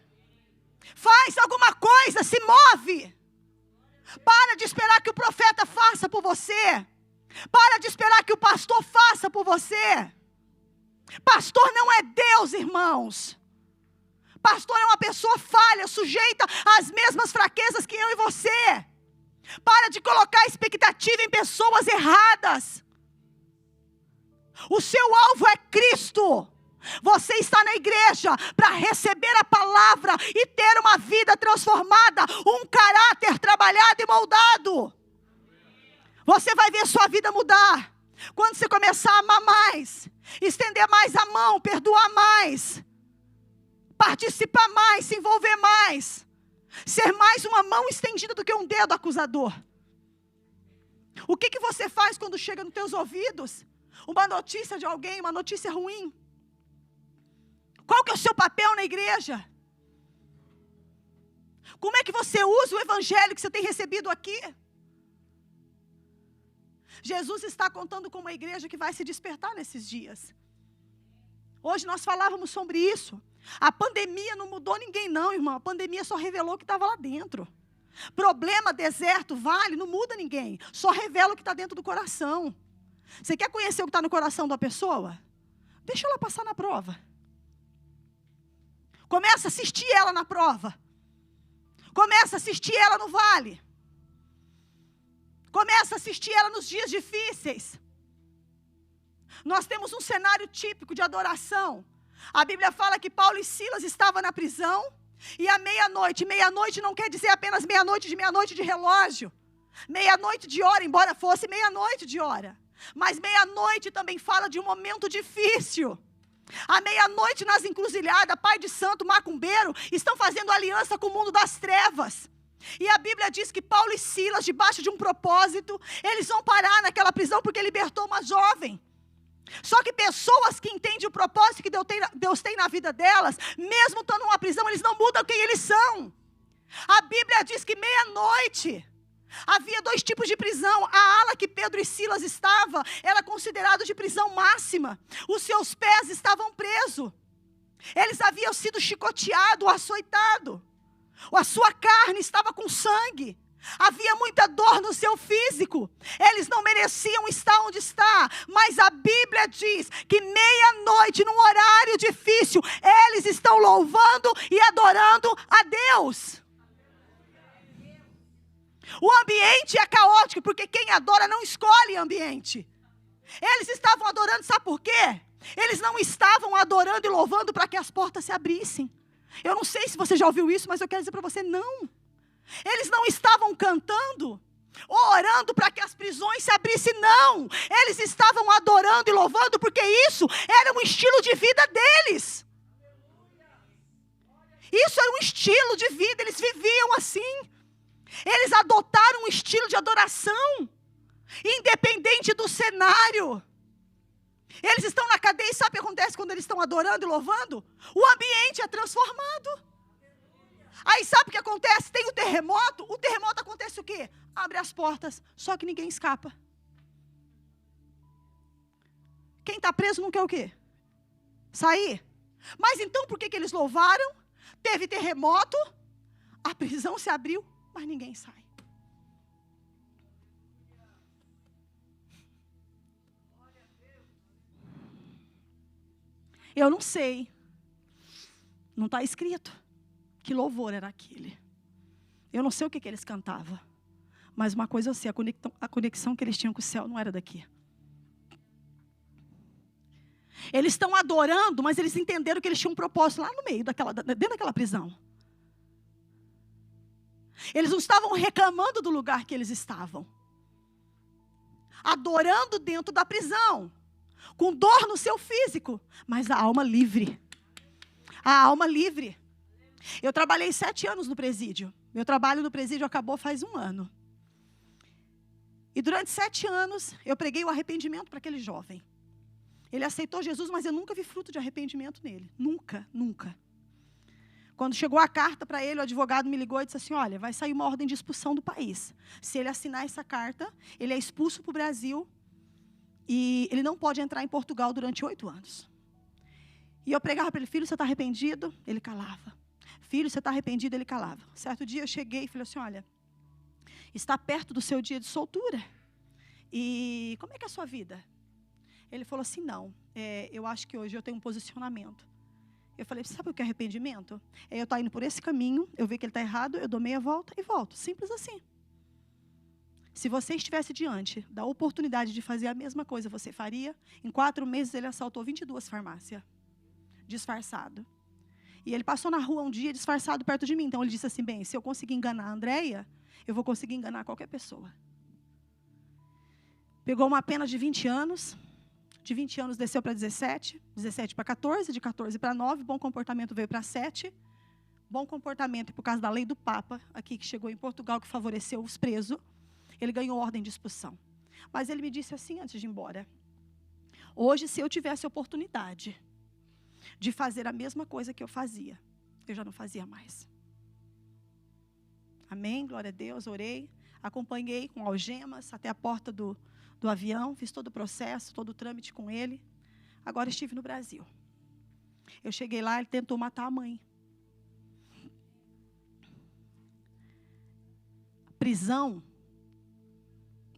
Faz alguma coisa, se move. Para de esperar que o profeta faça por você. Para de esperar que o pastor faça por você. Pastor não é Deus, irmãos. Pastor é uma pessoa falha, sujeita às mesmas fraquezas que eu e você. Para de colocar expectativa em pessoas erradas. O seu alvo é Cristo. Você está na igreja para receber a palavra e ter uma vida transformada, um caráter trabalhado e moldado. Você vai ver sua vida mudar quando você começar a amar mais, estender mais a mão, perdoar mais, participar mais, se envolver mais, ser mais uma mão estendida do que um dedo acusador. O que você faz quando chega nos teus ouvidos uma notícia de alguém, uma notícia ruim? Qual que é o seu papel na igreja? Como é que você usa o evangelho que você tem recebido aqui? Jesus está contando com uma igreja que vai se despertar nesses dias. Hoje nós falávamos sobre isso. A pandemia não mudou ninguém não, irmão. A pandemia só revelou o que estava lá dentro. Problema, deserto, vale, não muda ninguém. Só revela o que está dentro do coração. Você quer conhecer o que está no coração da pessoa? Deixa ela passar na prova. Começa a assistir ela na prova. Começa a assistir ela no vale. Começa a assistir ela nos dias difíceis. Nós temos um cenário típico de adoração. A Bíblia fala que Paulo e Silas estavam na prisão. E à meia-noite não quer dizer apenas meia-noite de relógio. Meia-noite de hora, embora fosse meia-noite de hora. Mas meia-noite também fala de um momento difícil. À meia-noite nas encruzilhadas, pai de santo, macumbeiro, estão fazendo aliança com o mundo das trevas. E a Bíblia diz que Paulo e Silas, debaixo de um propósito, eles vão parar naquela prisão porque libertou uma jovem. Só que pessoas que entendem o propósito que Deus tem na vida delas, mesmo estando numa prisão, eles não mudam quem eles são. A Bíblia diz que meia-noite havia 2 tipos de prisão. A ala que Pedro e Silas estavam era considerada de prisão máxima. Os seus pés estavam presos. Eles haviam sido chicoteados, açoitados. A sua carne estava com sangue. Havia muita dor no seu físico. Eles não mereciam estar onde está. Mas a Bíblia diz que meia-noite, num horário difícil, eles estão louvando e adorando a Deus. O ambiente é caótico, porque quem adora não escolhe ambiente. Eles estavam adorando, sabe por quê? Eles não estavam adorando e louvando para que as portas se abrissem. Eu não sei se você já ouviu isso, mas eu quero dizer para você, não. Eles não estavam cantando, orando para que as prisões se abrissem, não. Eles estavam adorando e louvando, porque isso era um estilo de vida deles. Isso era um estilo de vida, eles viviam assim. Eles adotaram um estilo de adoração, independente do cenário. Eles estão na cadeia e sabe o que acontece quando eles estão adorando e louvando? O ambiente é transformado. Aí sabe o que acontece? Tem o terremoto acontece o quê? Abre as portas, só que ninguém escapa. Quem está preso não quer o quê? Sair. Mas então por que eles louvaram? Teve terremoto, a prisão se abriu, mas ninguém sai. Eu não sei. Não está escrito que louvor era aquele. Eu não sei o que eles cantavam. Mas uma coisa eu sei, a conexão que eles tinham com o céu não era daqui. Eles estão adorando, mas eles entenderam que eles tinham um propósito lá no meio, dentro daquela prisão. Eles não estavam reclamando do lugar que eles estavam. Adorando dentro da prisão. Com dor no seu físico. Mas a alma livre. A alma livre. Eu trabalhei 7 anos no presídio. Meu trabalho no presídio acabou faz 1 ano. E durante 7 anos, eu preguei o arrependimento para aquele jovem. Ele aceitou Jesus, mas eu nunca vi fruto de arrependimento nele. Nunca, nunca. Quando chegou a carta para ele, o advogado me ligou e disse assim, olha, vai sair uma ordem de expulsão do país. Se ele assinar essa carta, ele é expulso para o Brasil e ele não pode entrar em Portugal durante 8 anos. E eu pregava para ele, filho, você está arrependido? Ele calava. Filho, você está arrependido? Ele calava. Certo dia eu cheguei e falei assim, olha, está perto do seu dia de soltura. E como é que é a sua vida? Ele falou assim, não, eu acho que hoje eu tenho um posicionamento. Eu falei, sabe o que é arrependimento? Eu estou indo por esse caminho, eu vejo que ele está errado, eu dou meia volta e volto. Simples assim. Se você estivesse diante da oportunidade de fazer a mesma coisa, você faria? Em 4 meses ele assaltou 22 farmácias. Disfarçado. E ele passou na rua um dia disfarçado perto de mim. Então ele disse assim, bem, se eu conseguir enganar a Andréia, eu vou conseguir enganar qualquer pessoa. Pegou uma pena de 20 anos. De 20 anos desceu para 17. 17 para 14. De 14 para 9. Bom comportamento veio para 7. Bom comportamento, por causa da lei do Papa, aqui que chegou em Portugal, que favoreceu os presos. Ele ganhou ordem de expulsão. Mas ele me disse assim antes de ir embora. Hoje, se eu tivesse a oportunidade de fazer a mesma coisa que eu fazia, eu já não fazia mais. Amém? Glória a Deus, orei. Acompanhei com algemas até a porta do avião, fiz todo o processo, todo o trâmite com ele. Agora estive no Brasil. Eu cheguei lá, ele tentou matar a mãe. Prisão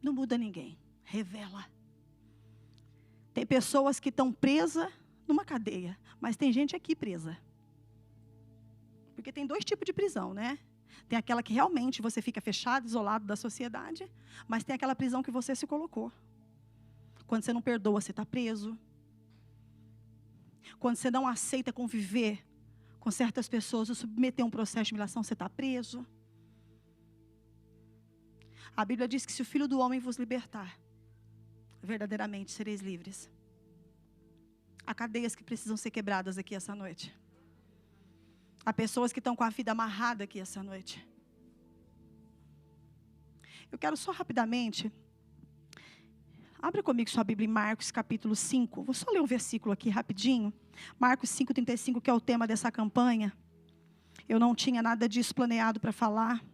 não muda ninguém, revela. Tem pessoas que estão presas numa cadeia, mas tem gente aqui presa. Porque tem 2 tipos de prisão, né? Tem aquela que realmente você fica fechado, isolado da sociedade, mas tem aquela prisão que você se colocou. Quando você não perdoa, você está preso. Quando você não aceita conviver com certas pessoas ou submeter um processo de humilhação, você está preso. A Bíblia diz que se o Filho do Homem vos libertar, verdadeiramente sereis livres. Há cadeias que precisam ser quebradas aqui essa noite. Há pessoas que estão com a vida amarrada aqui essa noite. Eu quero só rapidamente, abre comigo sua Bíblia em Marcos capítulo 5. Vou só ler um versículo aqui rapidinho. Marcos 5:35, que é o tema dessa campanha. Eu não tinha nada disso planeado para falar.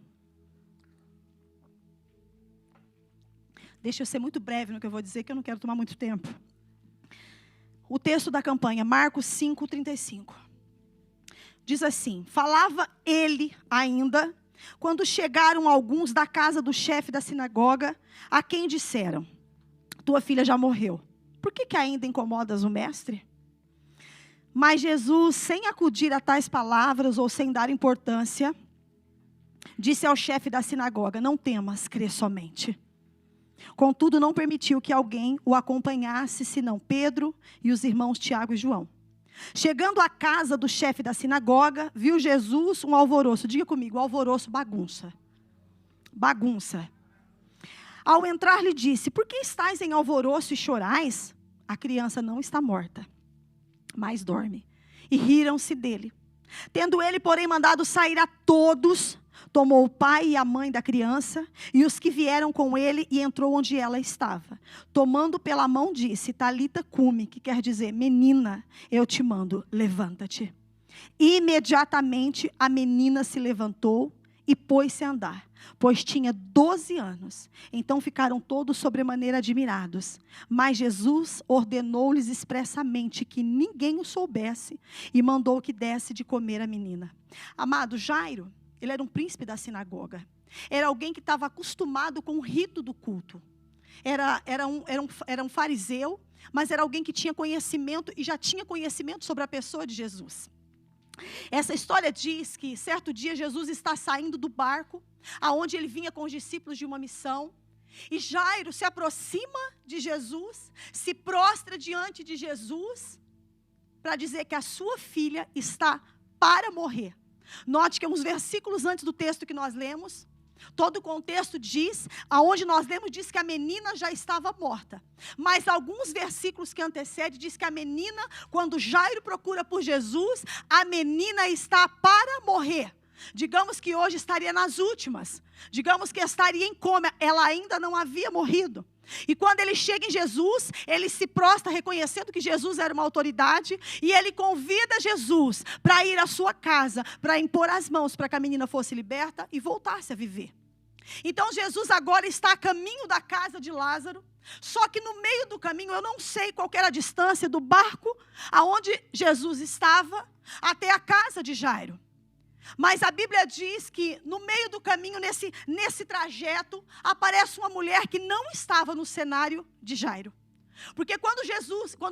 Deixa eu ser muito breve no que eu vou dizer, que eu não quero tomar muito tempo. O texto da campanha, Marcos 5:35. Diz assim, falava ele ainda, quando chegaram alguns da casa do chefe da sinagoga, a quem disseram, tua filha já morreu, por que ainda incomodas o mestre? Mas Jesus, sem acudir a tais palavras ou sem dar importância, disse ao chefe da sinagoga, não temas, crê somente. Contudo, não permitiu que alguém o acompanhasse, senão Pedro e os irmãos Tiago e João. Chegando à casa do chefe da sinagoga, viu Jesus um alvoroço. Diga comigo, alvoroço, bagunça. Bagunça. Ao entrar, lhe disse, por que estáis em alvoroço e chorais? A criança não está morta, mas dorme. E riram-se dele. Tendo ele, porém, mandado sair a todos, tomou o pai e a mãe da criança e os que vieram com ele e entrou onde ela estava. Tomando pela mão disse, Talita cumi, que quer dizer, menina, eu te mando, levanta-te. Imediatamente a menina se levantou e pôs-se a andar, pois tinha 12 anos. Então ficaram todos sobremaneira admirados. Mas Jesus ordenou-lhes expressamente que ninguém o soubesse e mandou que desse de comer a menina. Amado, Jairo, ele era um príncipe da sinagoga. Era alguém que estava acostumado com o rito do culto. Era um fariseu, mas era alguém que tinha conhecimento e já tinha conhecimento sobre a pessoa de Jesus. Essa história diz que certo dia Jesus está saindo do barco, aonde ele vinha com os discípulos de uma missão. E Jairo se aproxima de Jesus, se prostra diante de Jesus, para dizer que a sua filha está para morrer. Note que uns versículos antes do texto que nós lemos, todo o contexto diz, aonde nós lemos, diz que a menina já estava morta. Mas alguns versículos que antecedem, diz que a menina, quando Jairo procura por Jesus, a menina está para morrer. Digamos que hoje estaria nas últimas. Digamos que estaria em coma. Ela ainda não havia morrido. E quando ele chega em Jesus, ele se prostra reconhecendo que Jesus era uma autoridade. E ele convida Jesus para ir à sua casa, para impor as mãos para que a menina fosse liberta e voltasse a viver. Então Jesus agora está a caminho da casa de Lázaro. Só que no meio do caminho, eu não sei qual era a distância do barco aonde Jesus estava até a casa de Jairo. Mas a Bíblia diz que no meio do caminho, nesse trajeto, aparece uma mulher que não estava no cenário de Jairo. Porque quando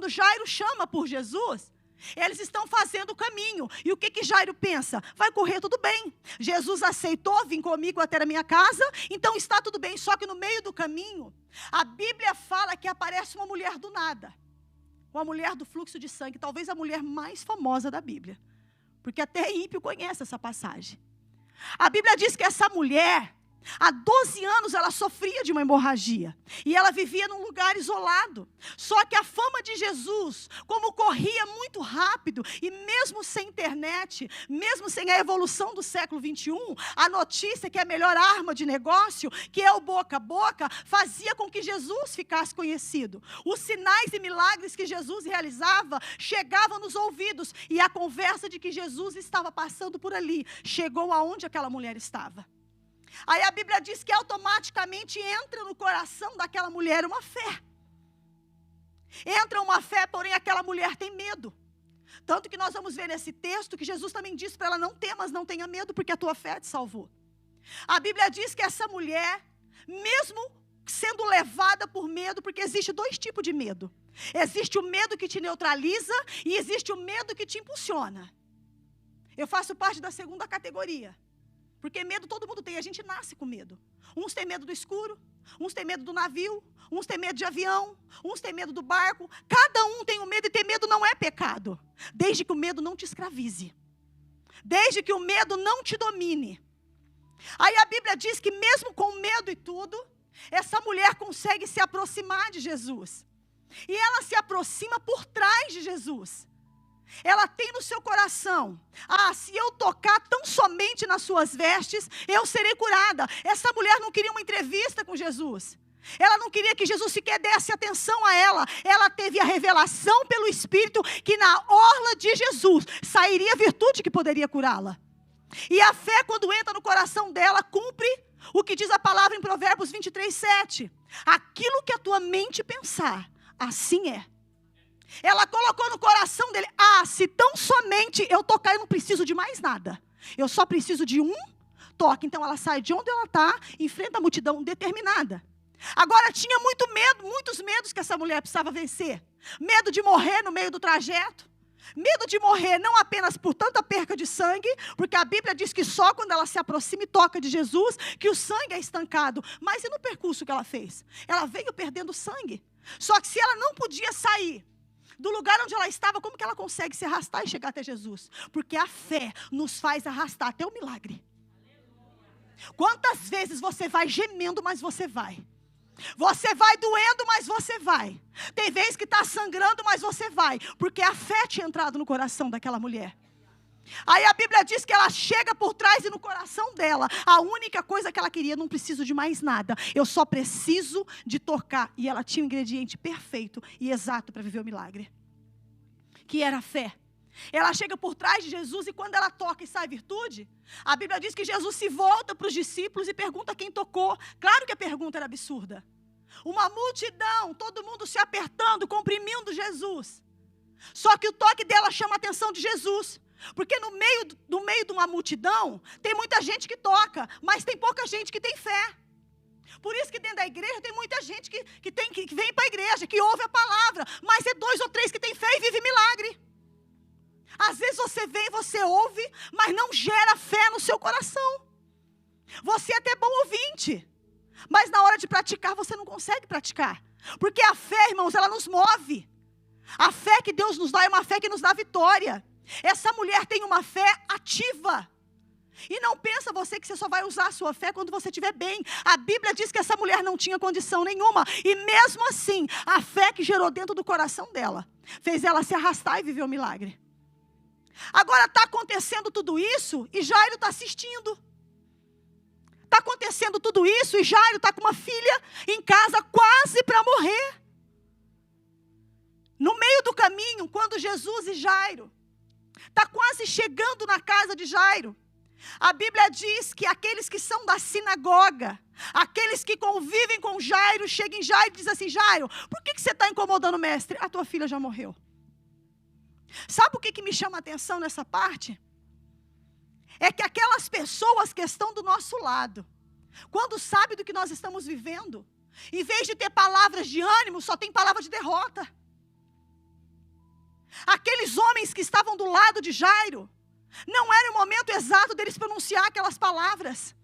Jairo chama por Jesus, eles estão fazendo o caminho. E o que Jairo pensa? Vai correr tudo bem. Jesus aceitou vir comigo até a minha casa, então está tudo bem. Só que no meio do caminho, a Bíblia fala que aparece uma mulher do nada. Uma mulher do fluxo de sangue, talvez a mulher mais famosa da Bíblia. Porque até ímpio conhece essa passagem. A Bíblia diz que essa mulher, há 12 anos ela sofria de uma hemorragia. E ela vivia num lugar isolado. Só que a fama de Jesus, como corria muito rápido, e mesmo sem internet, mesmo sem a evolução do século 21, a notícia que é a melhor arma de negócio, que é o boca a boca, fazia com que Jesus ficasse conhecido. Os sinais e milagres que Jesus realizava chegavam nos ouvidos. E a conversa de que Jesus estava passando por ali chegou aonde aquela mulher estava. Aí a Bíblia diz que automaticamente entra no coração daquela mulher uma fé. Entra uma fé, porém aquela mulher tem medo. Tanto que nós vamos ver nesse texto que Jesus também disse para ela: não temas, não tenha medo, porque a tua fé te salvou. A Bíblia diz que essa mulher, mesmo sendo levada por medo, porque existe 2 tipos de medo. Existe o medo que te neutraliza e existe o medo que te impulsiona. Eu faço parte da segunda categoria. Porque medo todo mundo tem, a gente nasce com medo. Uns têm medo do escuro, uns têm medo do navio, uns têm medo de avião, uns têm medo do barco. Cada um tem um medo, e ter medo não é pecado. Desde que o medo não te escravize. Desde que o medo não te domine. Aí a Bíblia diz que mesmo com medo e tudo, essa mulher consegue se aproximar de Jesus. E ela se aproxima por trás de Jesus. Ela tem no seu coração: se eu tocar tão somente nas suas vestes, eu serei curada. Essa mulher não queria uma entrevista com Jesus. Ela não queria que Jesus sequer desse atenção a ela. Ela teve a revelação pelo Espírito que na orla de Jesus sairia a virtude que poderia curá-la. E a fé, quando entra no coração dela, cumpre o que diz a palavra em Provérbios 23:7. Aquilo que a tua mente pensar, assim é. Ela colocou no coração dele: se tão somente eu tocar, eu não preciso de mais nada. Eu só preciso de um toque. Então ela sai de onde ela está, enfrenta a multidão determinada. Agora tinha muito medo, muitos medos que essa mulher precisava vencer. Medo de morrer no meio do trajeto. Medo de morrer não apenas por tanta perca de sangue, porque a Bíblia diz que só quando ela se aproxima e toca de Jesus, que o sangue é estancado. Mas e no percurso que ela fez? Ela veio perdendo sangue. Só que se ela não podia sair do lugar onde ela estava, como que ela consegue se arrastar e chegar até Jesus? Porque a fé nos faz arrastar até o milagre. Quantas vezes você vai gemendo, mas você vai. Você vai doendo, mas você vai. Tem vezes que está sangrando, mas você vai. Porque a fé tinha entrado no coração daquela mulher. Aí a Bíblia diz que ela chega por trás e no coração dela, a única coisa que ela queria: não preciso de mais nada, eu só preciso de tocar. E ela tinha o ingrediente perfeito e exato para viver o milagre, que era a fé. Ela chega por trás de Jesus e quando ela toca e sai virtude, a Bíblia diz que Jesus se volta para os discípulos e pergunta quem tocou. Claro que a pergunta era absurda. Uma multidão, todo mundo se apertando, comprimindo Jesus. Só que o toque dela chama a atenção de Jesus. Porque no meio de uma multidão, tem muita gente que toca, mas tem pouca gente que tem fé. Por isso que dentro da igreja tem muita gente que vem para a igreja, que ouve a palavra, mas é 2 ou 3 que tem fé e vive milagre. Às vezes você vem, você ouve, mas não gera fé no seu coração. Você é até bom ouvinte, mas na hora de praticar você não consegue praticar. Porque a fé, irmãos, ela nos move. A fé que Deus nos dá é uma fé que nos dá vitória. Essa mulher tem uma fé ativa. E não pensa você que você só vai usar a sua fé quando você estiver bem. A Bíblia diz que essa mulher não tinha condição nenhuma. E mesmo assim, a fé que gerou dentro do coração dela fez ela se arrastar e viver o milagre. Agora está acontecendo tudo isso e Jairo está assistindo. Está acontecendo tudo isso e Jairo está com uma filha em casa quase para morrer. No meio do caminho, quando Jesus e Jairo está quase chegando na casa de Jairo, a Bíblia diz que aqueles que são da sinagoga, aqueles que convivem com Jairo, chegam em Jairo e dizem assim: Jairo, por que você está incomodando o mestre? A tua filha já morreu. Sabe o que me chama a atenção nessa parte? É que aquelas pessoas que estão do nosso lado, quando sabem do que nós estamos vivendo, em vez de ter palavras de ânimo, só tem palavras de derrota. Aqueles homens que estavam do lado de Jairo, não era o momento exato deles pronunciar aquelas palavras.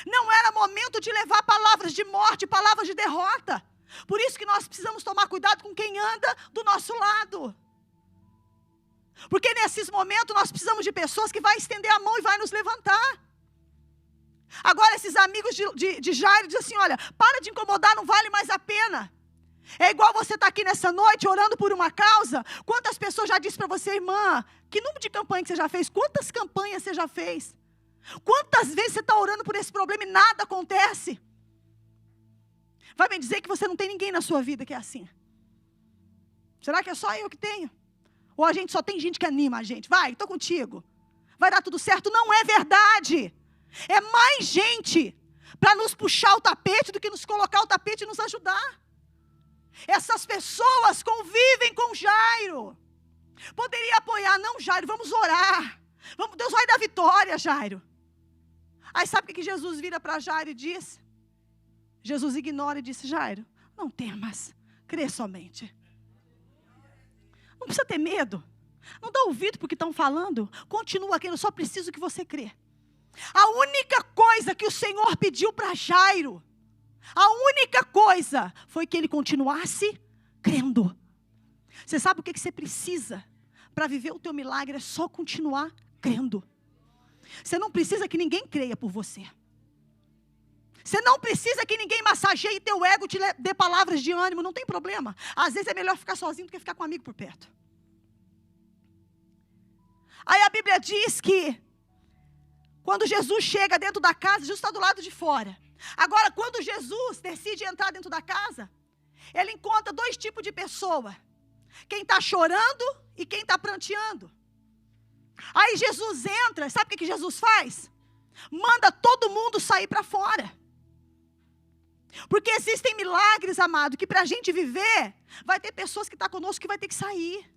Não era momento de levar palavras de morte, palavras de derrota. Por isso que nós precisamos tomar cuidado com quem anda do nosso lado. Porque nesses momentos nós precisamos de pessoas que vão estender a mão e vai nos levantar. Agora esses amigos de Jairo dizem assim: olha, para de incomodar, não vale mais a pena. É igual você estar aqui nessa noite orando por uma causa. Quantas pessoas já disseram para você: irmã, que número de campanha que você já fez? Quantas campanhas você já fez? Quantas vezes você está orando por esse problema e nada acontece? Vai me dizer que você não tem ninguém na sua vida que é assim? Será que é só eu que tenho? Ou a gente só tem gente que anima a gente? Vai, estou contigo. Vai dar tudo certo? Não é verdade. É mais gente para nos puxar o tapete do que nos colocar o tapete e nos ajudar. Essas pessoas convivem com Jairo. Poderia apoiar: não, Jairo, vamos orar. Deus vai dar vitória, Jairo. Aí sabe o que Jesus vira para Jairo e diz? Jesus ignora e disse: Jairo, não temas, crê somente. Não precisa ter medo. Não dá ouvido para o que estão falando. Continua aquilo, só preciso que você crê. A única coisa que o Senhor pediu para Jairo, a única coisa foi que ele continuasse crendo. Você sabe o que você precisa para viver o teu milagre? É só continuar crendo. Você não precisa que ninguém creia por você. Você não precisa que ninguém massageie teu ego, te dê palavras de ânimo, não tem problema. Às vezes é melhor ficar sozinho do que ficar com um amigo por perto. Aí a Bíblia diz que quando Jesus chega dentro da casa, Jesus está do lado de fora. Agora, quando Jesus decide entrar dentro da casa, ele encontra dois tipos de pessoa: quem está chorando e quem está pranteando. Aí Jesus entra, sabe o que Jesus faz? Manda todo mundo sair para fora. Porque existem milagres, amado, que para a gente viver, vai ter pessoas que estão conosco que vai ter que sair.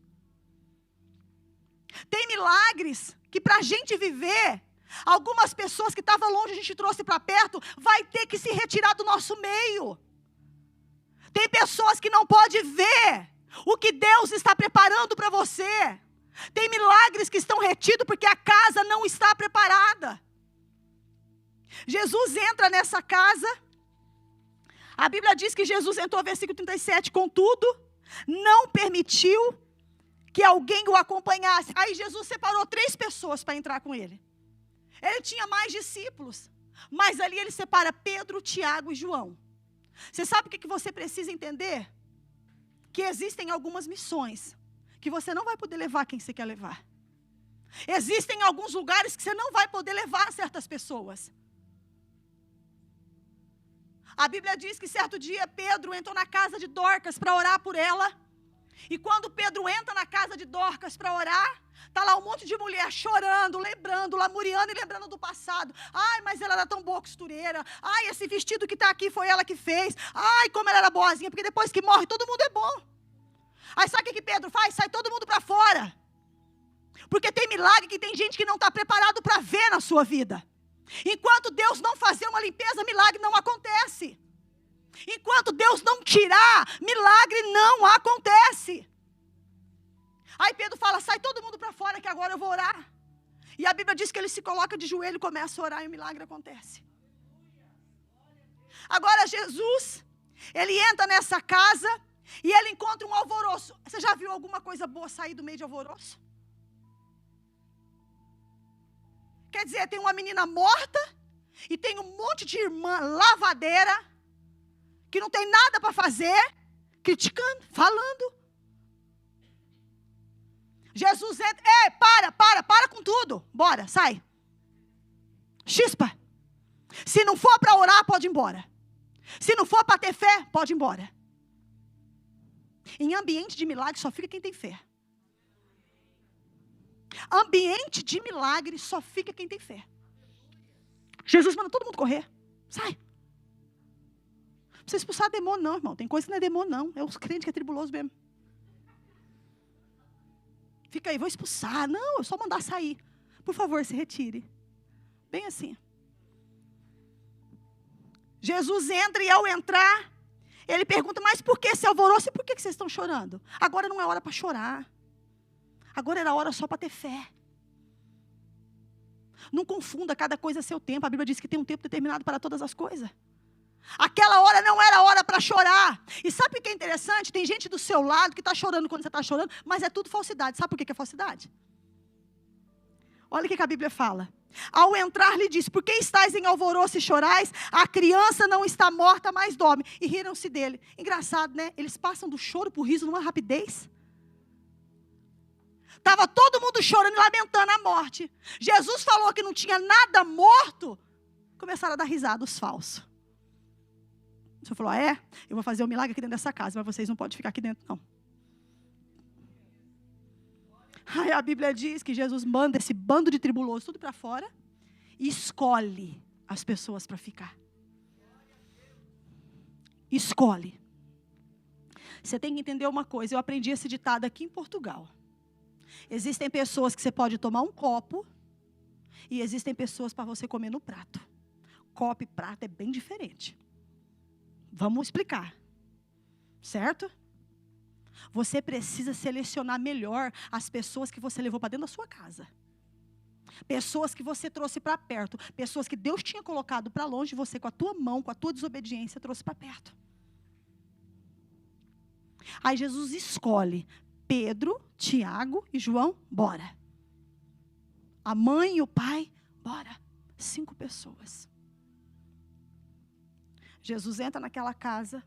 Tem milagres que para a gente viver, algumas pessoas que estavam longe, a gente trouxe para perto, vai ter que se retirar do nosso meio. Tem pessoas que não podem ver o que Deus está preparando para você. Tem milagres que estão retidos porque a casa não está preparada. Jesus entra nessa casa. A Bíblia diz que Jesus entrou, versículo 37, contudo, não permitiu que alguém o acompanhasse. Aí Jesus separou 3 pessoas para entrar com ele. Ele tinha mais discípulos, mas ali ele separa Pedro, Tiago e João. Você sabe o que você precisa entender? Que existem algumas missões que você não vai poder levar quem você quer levar. Existem alguns lugares que você não vai poder levar certas pessoas. A Bíblia diz que certo dia Pedro entrou na casa de Dorcas para orar por ela. E quando Pedro entra na casa de Dorcas para orar, está lá um monte de mulher chorando, lembrando, lamuriando e lembrando do passado. Ai, mas ela era tão boa costureira. Ai, esse vestido que está aqui foi ela que fez. Ai, como ela era boazinha, porque depois que morre todo mundo é bom. Aí sabe o que Pedro faz? Sai todo mundo para fora. Porque tem milagre que tem gente que não está preparado para ver na sua vida. Enquanto Deus não fazer uma limpeza, milagre não acontece. Enquanto Deus não tirar, milagre não acontece. Aí Pedro fala: sai todo mundo para fora que agora eu vou orar. E a Bíblia diz que ele se coloca de joelho e começa a orar e o milagre acontece. Agora Jesus, ele entra nessa casa e ele encontra um alvoroço. Você já viu alguma coisa boa sair do meio de alvoroço? Quer dizer, tem uma menina morta e tem um monte de irmã lavadeira que não tem nada para fazer, criticando, falando. Jesus entra, ei, para com tudo. Bora, sai. Chispa. Se não for para orar, pode ir embora. Se não for para ter fé, pode ir embora. Em ambiente de milagre só fica quem tem fé. Ambiente de milagre só fica quem tem fé. Jesus manda todo mundo correr. Sai. Não precisa expulsar demônio não, irmão. Tem coisa que não é demônio não. É os crentes que é tribuloso mesmo. Fica aí, vou expulsar. Não, é só mandar sair. Por favor, se retire. Bem assim. Jesus entra e ao entrar, ele pergunta, mas por que esse alvoroço e por que vocês estão chorando? Agora não é hora para chorar. Agora era hora só para ter fé. Não confunda cada coisa a seu tempo. A Bíblia diz que tem um tempo determinado para todas as coisas. Aquela hora não era hora para chorar. E sabe o que é interessante? Tem gente do seu lado que está chorando quando você está chorando, mas é tudo falsidade. Sabe por que é falsidade? Olha o que a Bíblia fala. Ao entrar lhe disse, por que estáis em alvoroço e chorais? A criança não está morta, mas dorme. E riram-se dele. Engraçado, né? Eles passam do choro para o riso numa rapidez. Estava todo mundo chorando e lamentando a morte. Jesus falou que não tinha nada morto. Começaram a dar risada os falsos. O Senhor falou, eu vou fazer um milagre aqui dentro dessa casa, mas vocês não podem ficar aqui dentro não. Aí a Bíblia diz que Jesus manda esse bando de tribulosos tudo para fora e escolhe as pessoas para ficar. Escolhe. Você tem que entender uma coisa, eu aprendi esse ditado aqui em Portugal. Existem pessoas que você pode tomar um copo e existem pessoas para você comer no prato. Copo e prato é bem diferente. Vamos explicar. Certo? Você precisa selecionar melhor as pessoas que você levou para dentro da sua casa. Pessoas que você trouxe para perto. Pessoas que Deus tinha colocado para longe de você com a tua mão, com a tua desobediência, trouxe para perto. Aí Jesus escolhe Pedro, Tiago e João, bora. A mãe e o pai, bora. 5 pessoas. Jesus entra naquela casa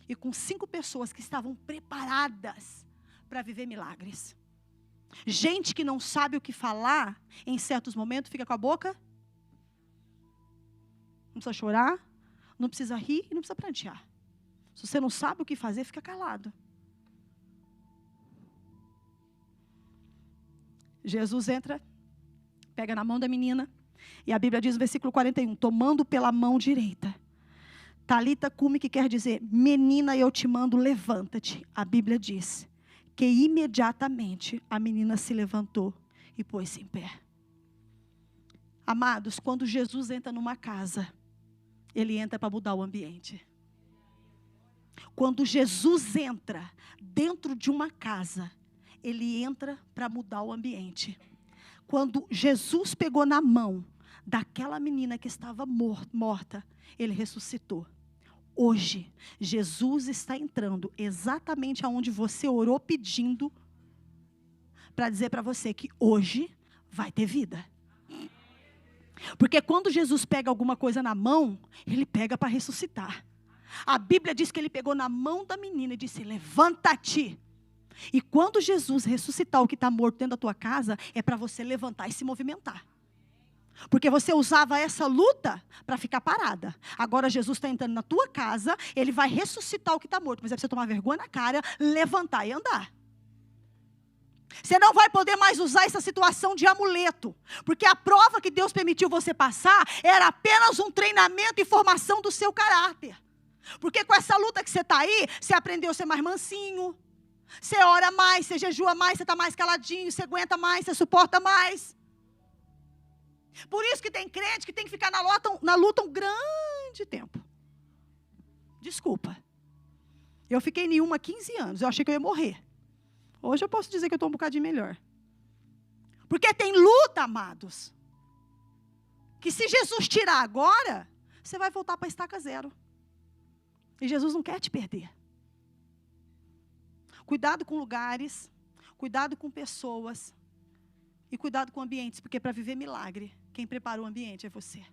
e com 5 pessoas que estavam preparadas para viver milagres. Gente que não sabe o que falar, em certos momentos fica com a boca. Não precisa chorar, não precisa rir e não precisa prantear. Se você não sabe o que fazer, fica calado. Jesus entra, pega na mão da menina, e a Bíblia diz no versículo 41, tomando pela mão direita. Talita cumi, que quer dizer, menina, eu te mando, levanta-te. A Bíblia diz que imediatamente a menina se levantou e pôs-se em pé. Amados, quando Jesus entra numa casa, ele entra para mudar o ambiente. Quando Jesus entra dentro de uma casa, ele entra para mudar o ambiente. Quando Jesus pegou na mão daquela menina que estava morta, ele ressuscitou. Hoje, Jesus está entrando exatamente aonde você orou pedindo, para dizer para você que hoje vai ter vida. Porque quando Jesus pega alguma coisa na mão, ele pega para ressuscitar. A Bíblia diz que ele pegou na mão da menina e disse, levanta-te. E quando Jesus ressuscitar o que está morto dentro da tua casa, é para você levantar e se movimentar. Porque você usava essa luta para ficar parada. Agora Jesus está entrando na tua casa, ele vai ressuscitar o que está morto. Mas é para você tomar vergonha na cara, levantar e andar. Você não vai poder mais usar essa situação de amuleto. Porque a prova que Deus permitiu você passar era apenas um treinamento e formação do seu caráter. Porque com essa luta que você está aí, você aprendeu a ser mais mansinho. Você ora mais, você jejua mais, você está mais caladinho, você aguenta mais, você suporta mais. Por isso que tem crente que tem que ficar na luta um grande tempo. Desculpa. Eu fiquei em uma 15 anos, eu achei que eu ia morrer. Hoje eu posso dizer que eu estou um bocadinho melhor. Porque tem luta, amados, que se Jesus tirar agora, você vai voltar para a estaca zero. E Jesus não quer te perder. Cuidado com lugares, cuidado com pessoas, E cuidado com ambientes, porque para viver milagre, quem preparou o ambiente é você.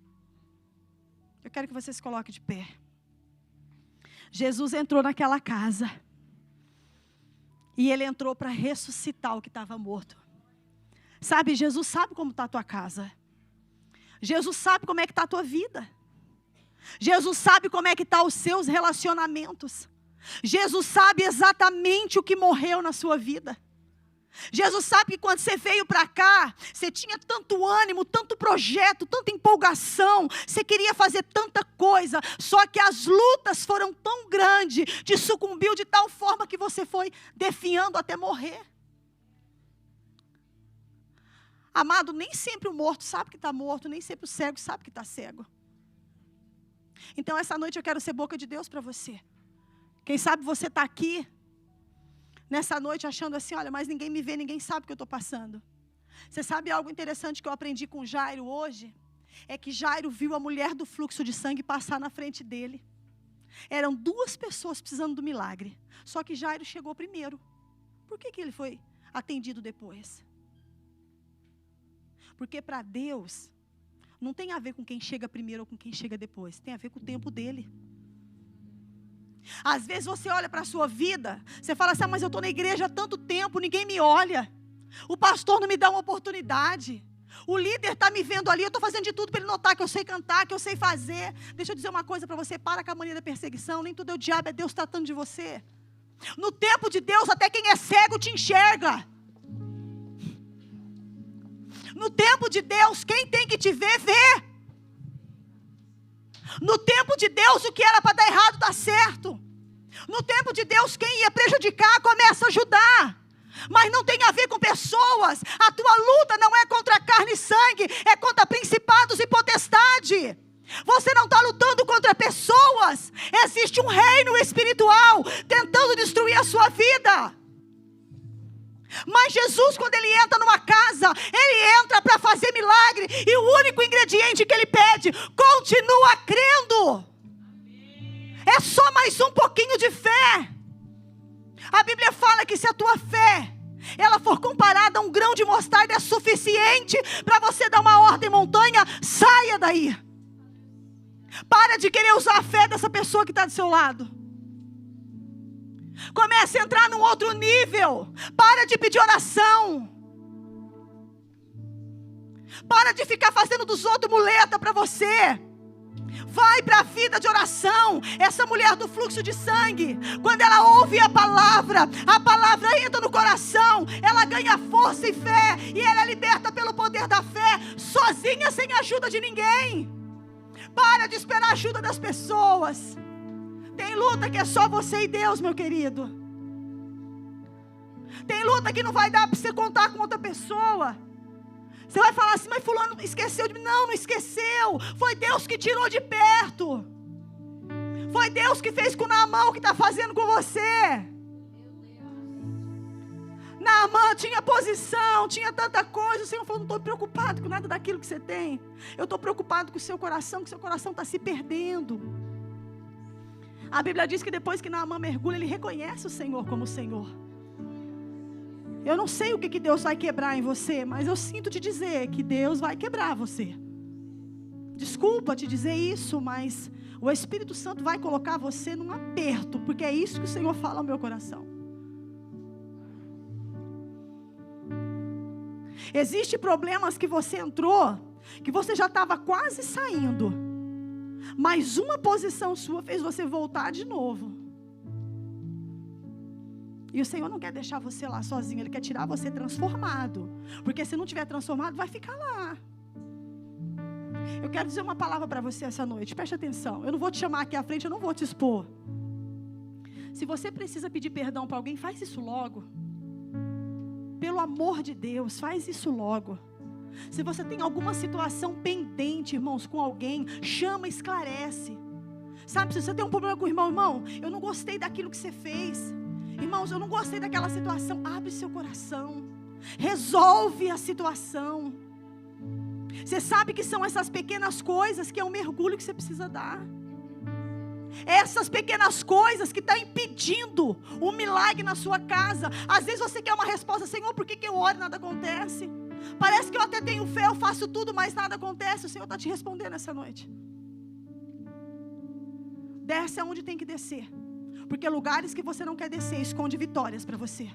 Eu quero que você se coloque de pé. Jesus entrou naquela casa. E ele entrou para ressuscitar o que estava morto. Sabe, Jesus sabe como está a tua casa. Jesus sabe como é que está a tua vida. Jesus sabe como é que estão os seus relacionamentos. Jesus sabe exatamente o que morreu na sua vida. Jesus sabe que quando você veio para cá, você tinha tanto ânimo, tanto projeto, tanta empolgação, você queria fazer tanta coisa, só que as lutas foram tão grandes, te sucumbiu de tal forma que você foi definhando até morrer. Amado, nem sempre o morto sabe que está morto, nem sempre o cego sabe que está cego. Então essa noite eu quero ser boca de Deus para você. Quem sabe você está aqui nessa noite achando assim, olha, mas ninguém me vê, ninguém sabe o que eu estou passando. Você sabe algo interessante que eu aprendi com Jairo hoje? É que Jairo viu a mulher do fluxo de sangue passar na frente dele. Eram 2 pessoas precisando do milagre. Só que Jairo chegou primeiro. Por que ele foi atendido depois? Porque para Deus, não tem a ver com quem chega primeiro ou com quem chega depois. Tem a ver com o tempo dele. Às vezes você olha para a sua vida, você fala assim, mas eu estou na igreja há tanto tempo, ninguém me olha. O pastor não me dá uma oportunidade. O líder está me vendo ali, eu estou fazendo de tudo para ele notar que eu sei cantar, que eu sei fazer. Deixa eu dizer uma coisa para você, para com a mania da perseguição, nem tudo é o diabo, é Deus tratando de você. No tempo de Deus, até quem é cego te enxerga. No tempo de Deus, quem tem que te ver, vê. No tempo de Deus, o que era para dar errado, dá certo. No tempo de Deus, quem ia prejudicar, começa a ajudar. Mas não tem a ver com pessoas. A tua luta não é contra carne e sangue, é contra principados e potestade. Você não está lutando contra pessoas. Existe um reino espiritual tentando destruir a sua vida. Mas Jesus, quando ele entra numa casa, ele entra para fazer milagre. E o único ingrediente que ele pede, continua crendo. É só mais um pouquinho de fé. A Bíblia fala que se a tua fé, ela for comparada a um grão de mostarda, é suficiente para você dar uma ordem montanha, saia daí. Para de querer usar a fé dessa pessoa que está do seu lado. Comece a entrar num outro nível. Para de pedir oração. Para de ficar fazendo dos outros muleta para você. Vai para a vida de oração. Essa mulher do fluxo de sangue, quando ela ouve a palavra entra no coração, ela ganha força e fé, e ela é liberta pelo poder da fé, sozinha, sem ajuda de ninguém. Para de esperar a ajuda das pessoas. Tem luta que é só você e Deus, meu querido. Tem luta que não vai dar para você contar com outra pessoa. Você vai falar assim, mas fulano esqueceu de mim. Não, não esqueceu. Foi Deus que tirou de perto. Foi Deus que fez com Naamã o que está fazendo com você. Naamã tinha posição, tinha tanta coisa. O Senhor falou, não estou preocupado com nada daquilo que você tem. Eu estou preocupado com o seu coração, que seu coração está se perdendo. A Bíblia diz que depois que Naamã mergulha, ele reconhece o Senhor como o Senhor. Eu não sei o que Deus vai quebrar em você, mas eu sinto te dizer que Deus vai quebrar você. Desculpa te dizer isso, mas o Espírito Santo vai colocar você num aperto, porque é isso que o Senhor fala ao meu coração. Existem problemas que você entrou, que você já estava quase saindo, mas uma posição sua fez você voltar de novo. E o Senhor não quer deixar você lá sozinho, Ele quer tirar você transformado. Porque se não tiver transformado, vai ficar lá. Eu quero dizer uma palavra para você essa noite, preste atenção. Eu não vou te chamar aqui à frente, eu não vou te expor. Se você precisa pedir perdão para alguém, faz isso logo. Pelo amor de Deus, faz isso logo. Se você tem alguma situação pendente, irmãos, com alguém, chama, esclarece. Sabe, se você tem um problema com o irmão, eu não gostei daquilo que você fez. Irmãos, eu não gostei daquela situação. Abre seu coração. Resolve a situação. Você sabe que são essas pequenas coisas que é um mergulho que você precisa dar. Essas pequenas coisas que estão impedindo um milagre na sua casa. Às vezes você quer uma resposta: Senhor, por que eu oro e nada acontece? Parece que eu até tenho fé, eu faço tudo, mas nada acontece. O Senhor está te respondendo essa noite. Desce aonde tem que descer, porque lugares que você não quer descer esconde vitórias para você.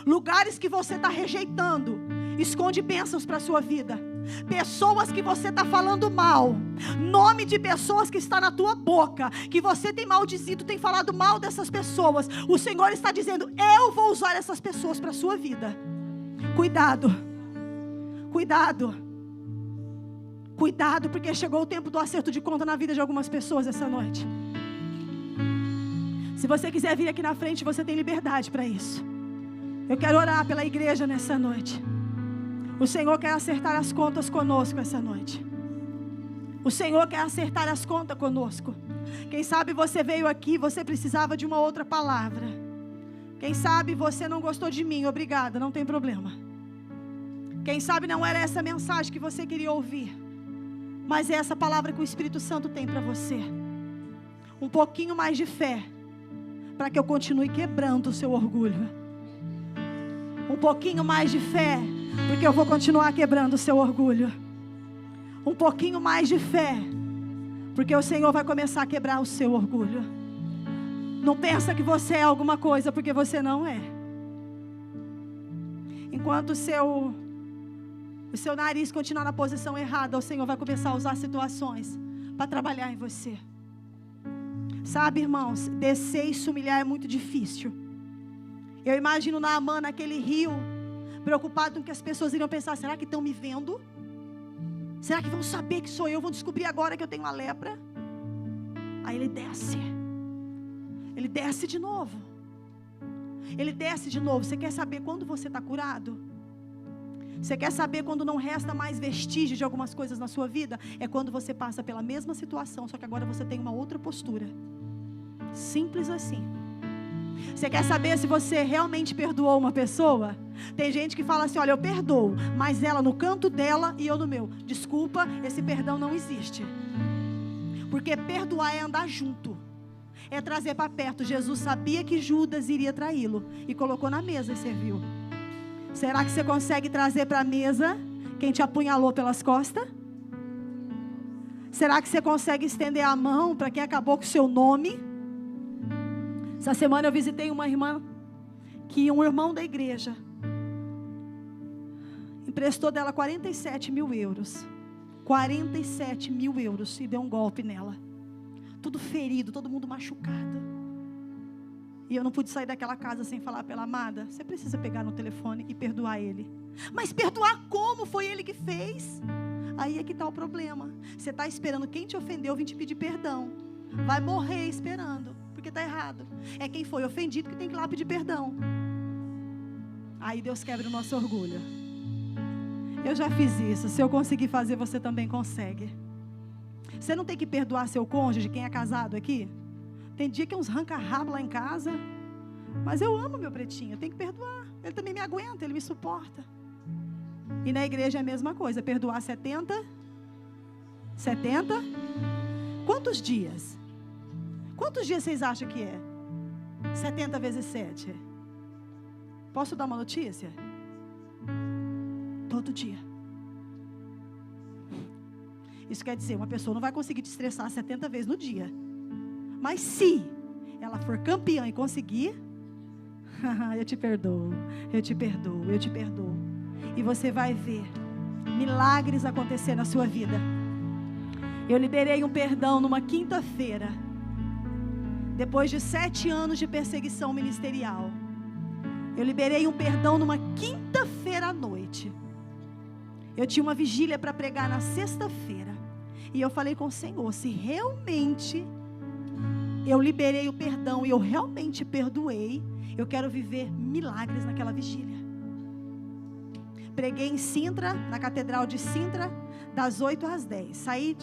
Lugares que você está rejeitando esconde bênçãos para a sua vida. Pessoas que você está falando mal, nome de pessoas que está na tua boca, que você tem maldito, tem falado mal dessas pessoas. O Senhor está dizendo: eu vou usar essas pessoas para a sua vida. Cuidado, cuidado, cuidado, porque chegou o tempo do acerto de conta na vida de algumas pessoas essa noite. Se você quiser vir aqui na frente, você tem liberdade para isso. Eu quero orar pela igreja nessa noite. O Senhor quer acertar as contas conosco essa noite. O Senhor quer acertar as contas conosco. Quem sabe você veio aqui, você precisava de uma outra palavra. Quem sabe você não gostou de mim, obrigada, não tem problema. Quem sabe não era essa mensagem que você queria ouvir, mas é essa palavra que o Espírito Santo tem para você. Um pouquinho mais de fé, para que eu continue quebrando o seu orgulho. Um pouquinho mais de fé, porque eu vou continuar quebrando o seu orgulho. Um pouquinho mais de fé, porque o Senhor vai começar a quebrar o seu orgulho. Não pensa que você é alguma coisa, porque você não é. Enquanto o seu nariz continuar na posição errada, o Senhor vai começar a usar situações para trabalhar em você. Sabe, irmãos, descer e se humilhar é muito difícil. Eu imagino Naamã naquele rio, preocupado com que as pessoas iriam pensar: será que estão me vendo? Será que vão saber que sou eu? Vão descobrir agora que eu tenho uma lepra? Aí ele desce. Ele desce de novo. Ele desce de novo. Você quer saber quando você está curado? Você quer saber quando não resta mais vestígio de algumas coisas na sua vida? É quando você passa pela mesma situação, só que agora você tem uma outra postura. Simples assim. Você quer saber se você realmente perdoou uma pessoa? Tem gente que fala assim: olha, eu perdoo, mas ela no canto dela e eu no meu. Desculpa, esse perdão não existe. Porque perdoar é andar junto, é trazer para perto. Jesus sabia que Judas iria traí-lo e colocou na mesa e serviu. Será que você consegue trazer para a mesa quem te apunhalou pelas costas? Será que você consegue estender a mão para quem acabou com o seu nome? Essa semana eu visitei uma irmã que um irmão da igreja emprestou dela 47 mil euros. 47 mil euros, e deu um golpe nela. Tudo ferido, todo mundo machucado. E eu não pude sair daquela casa sem falar pela amada: você precisa pegar no telefone e perdoar ele. Mas perdoar como? Foi ele que fez. Aí é que está o problema. Você está esperando quem te ofendeu vir te pedir perdão. Vai morrer esperando, porque está errado. É quem foi ofendido que tem que ir lá pedir perdão. Aí Deus quebra o nosso orgulho. Eu já fiz isso. Se eu conseguir fazer, você também consegue. Você não tem que perdoar seu cônjuge, quem é casado aqui? Tem dia que é uns ranca-rabo lá em casa, mas eu amo meu pretinho, eu tenho que perdoar. Ele também me aguenta, ele me suporta. E na igreja é a mesma coisa. Perdoar 70? Quantos dias? Quantos dias vocês acham que é? 70 vezes 7. Posso dar uma notícia? Todo dia. Isso quer dizer, uma pessoa não vai conseguir te estressar 70 vezes no dia. Mas se ela for campeã e conseguir, eu te perdoo, eu te perdoo, eu te perdoo. E você vai ver milagres acontecer na sua vida. Eu liberei um perdão numa quinta-feira, depois de 7 anos de perseguição ministerial. Eu liberei um perdão numa quinta-feira à noite. Eu tinha uma vigília para pregar na sexta-feira. E eu falei com o Senhor: se realmente eu liberei o perdão e eu realmente perdoei, eu quero viver milagres naquela vigília. Preguei em Sintra, na Catedral de Sintra, das 8 às 10. Saí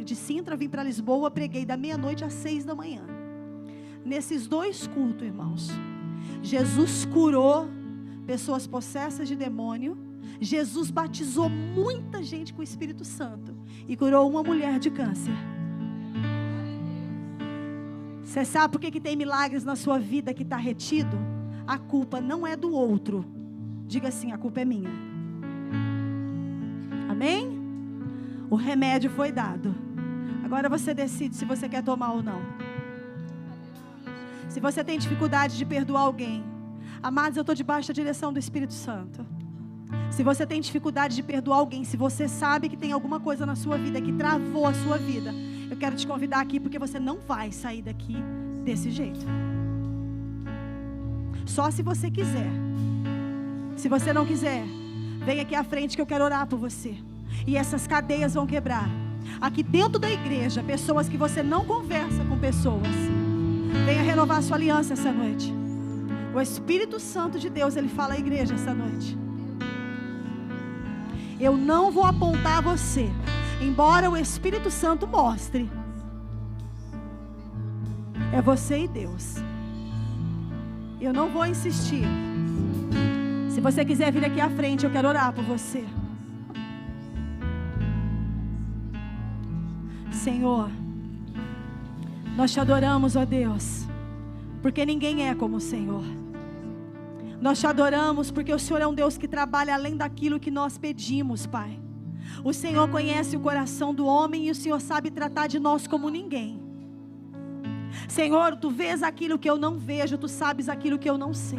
de Sintra, vim para Lisboa, preguei da meia-noite às 6 da manhã. Nesses 2 cultos, irmãos, Jesus curou pessoas possessas de demônio. Jesus batizou muita gente com o Espírito Santo e curou uma mulher de câncer. Você sabe por que tem milagres na sua vida que está retido? A culpa não é do outro. Diga assim: a culpa é minha. Amém? O remédio foi dado. Agora você decide se você quer tomar ou não. Se você tem dificuldade de perdoar alguém, amados, eu estou debaixo da direção do Espírito Santo. Se você tem dificuldade de perdoar alguém, se você sabe que tem alguma coisa na sua vida que travou a sua vida, eu quero te convidar aqui, porque você não vai sair daqui desse jeito. Só se você quiser. Se você não quiser, vem aqui à frente que eu quero orar por você. E essas cadeias vão quebrar. Aqui dentro da igreja, pessoas que você não conversa com pessoas, venha renovar a sua aliança essa noite. O Espírito Santo de Deus, Ele fala à igreja essa noite. Eu não vou apontar você, embora o Espírito Santo mostre. É você e Deus. Eu não vou insistir. Se você quiser vir aqui à frente, eu quero orar por você. Senhor, nós te adoramos, ó Deus, porque ninguém é como o Senhor. Nós te adoramos porque o Senhor é um Deus que trabalha além daquilo que nós pedimos, Pai. O Senhor conhece o coração do homem e o Senhor sabe tratar de nós como ninguém. Senhor, Tu vês aquilo que eu não vejo, Tu sabes aquilo que eu não sei.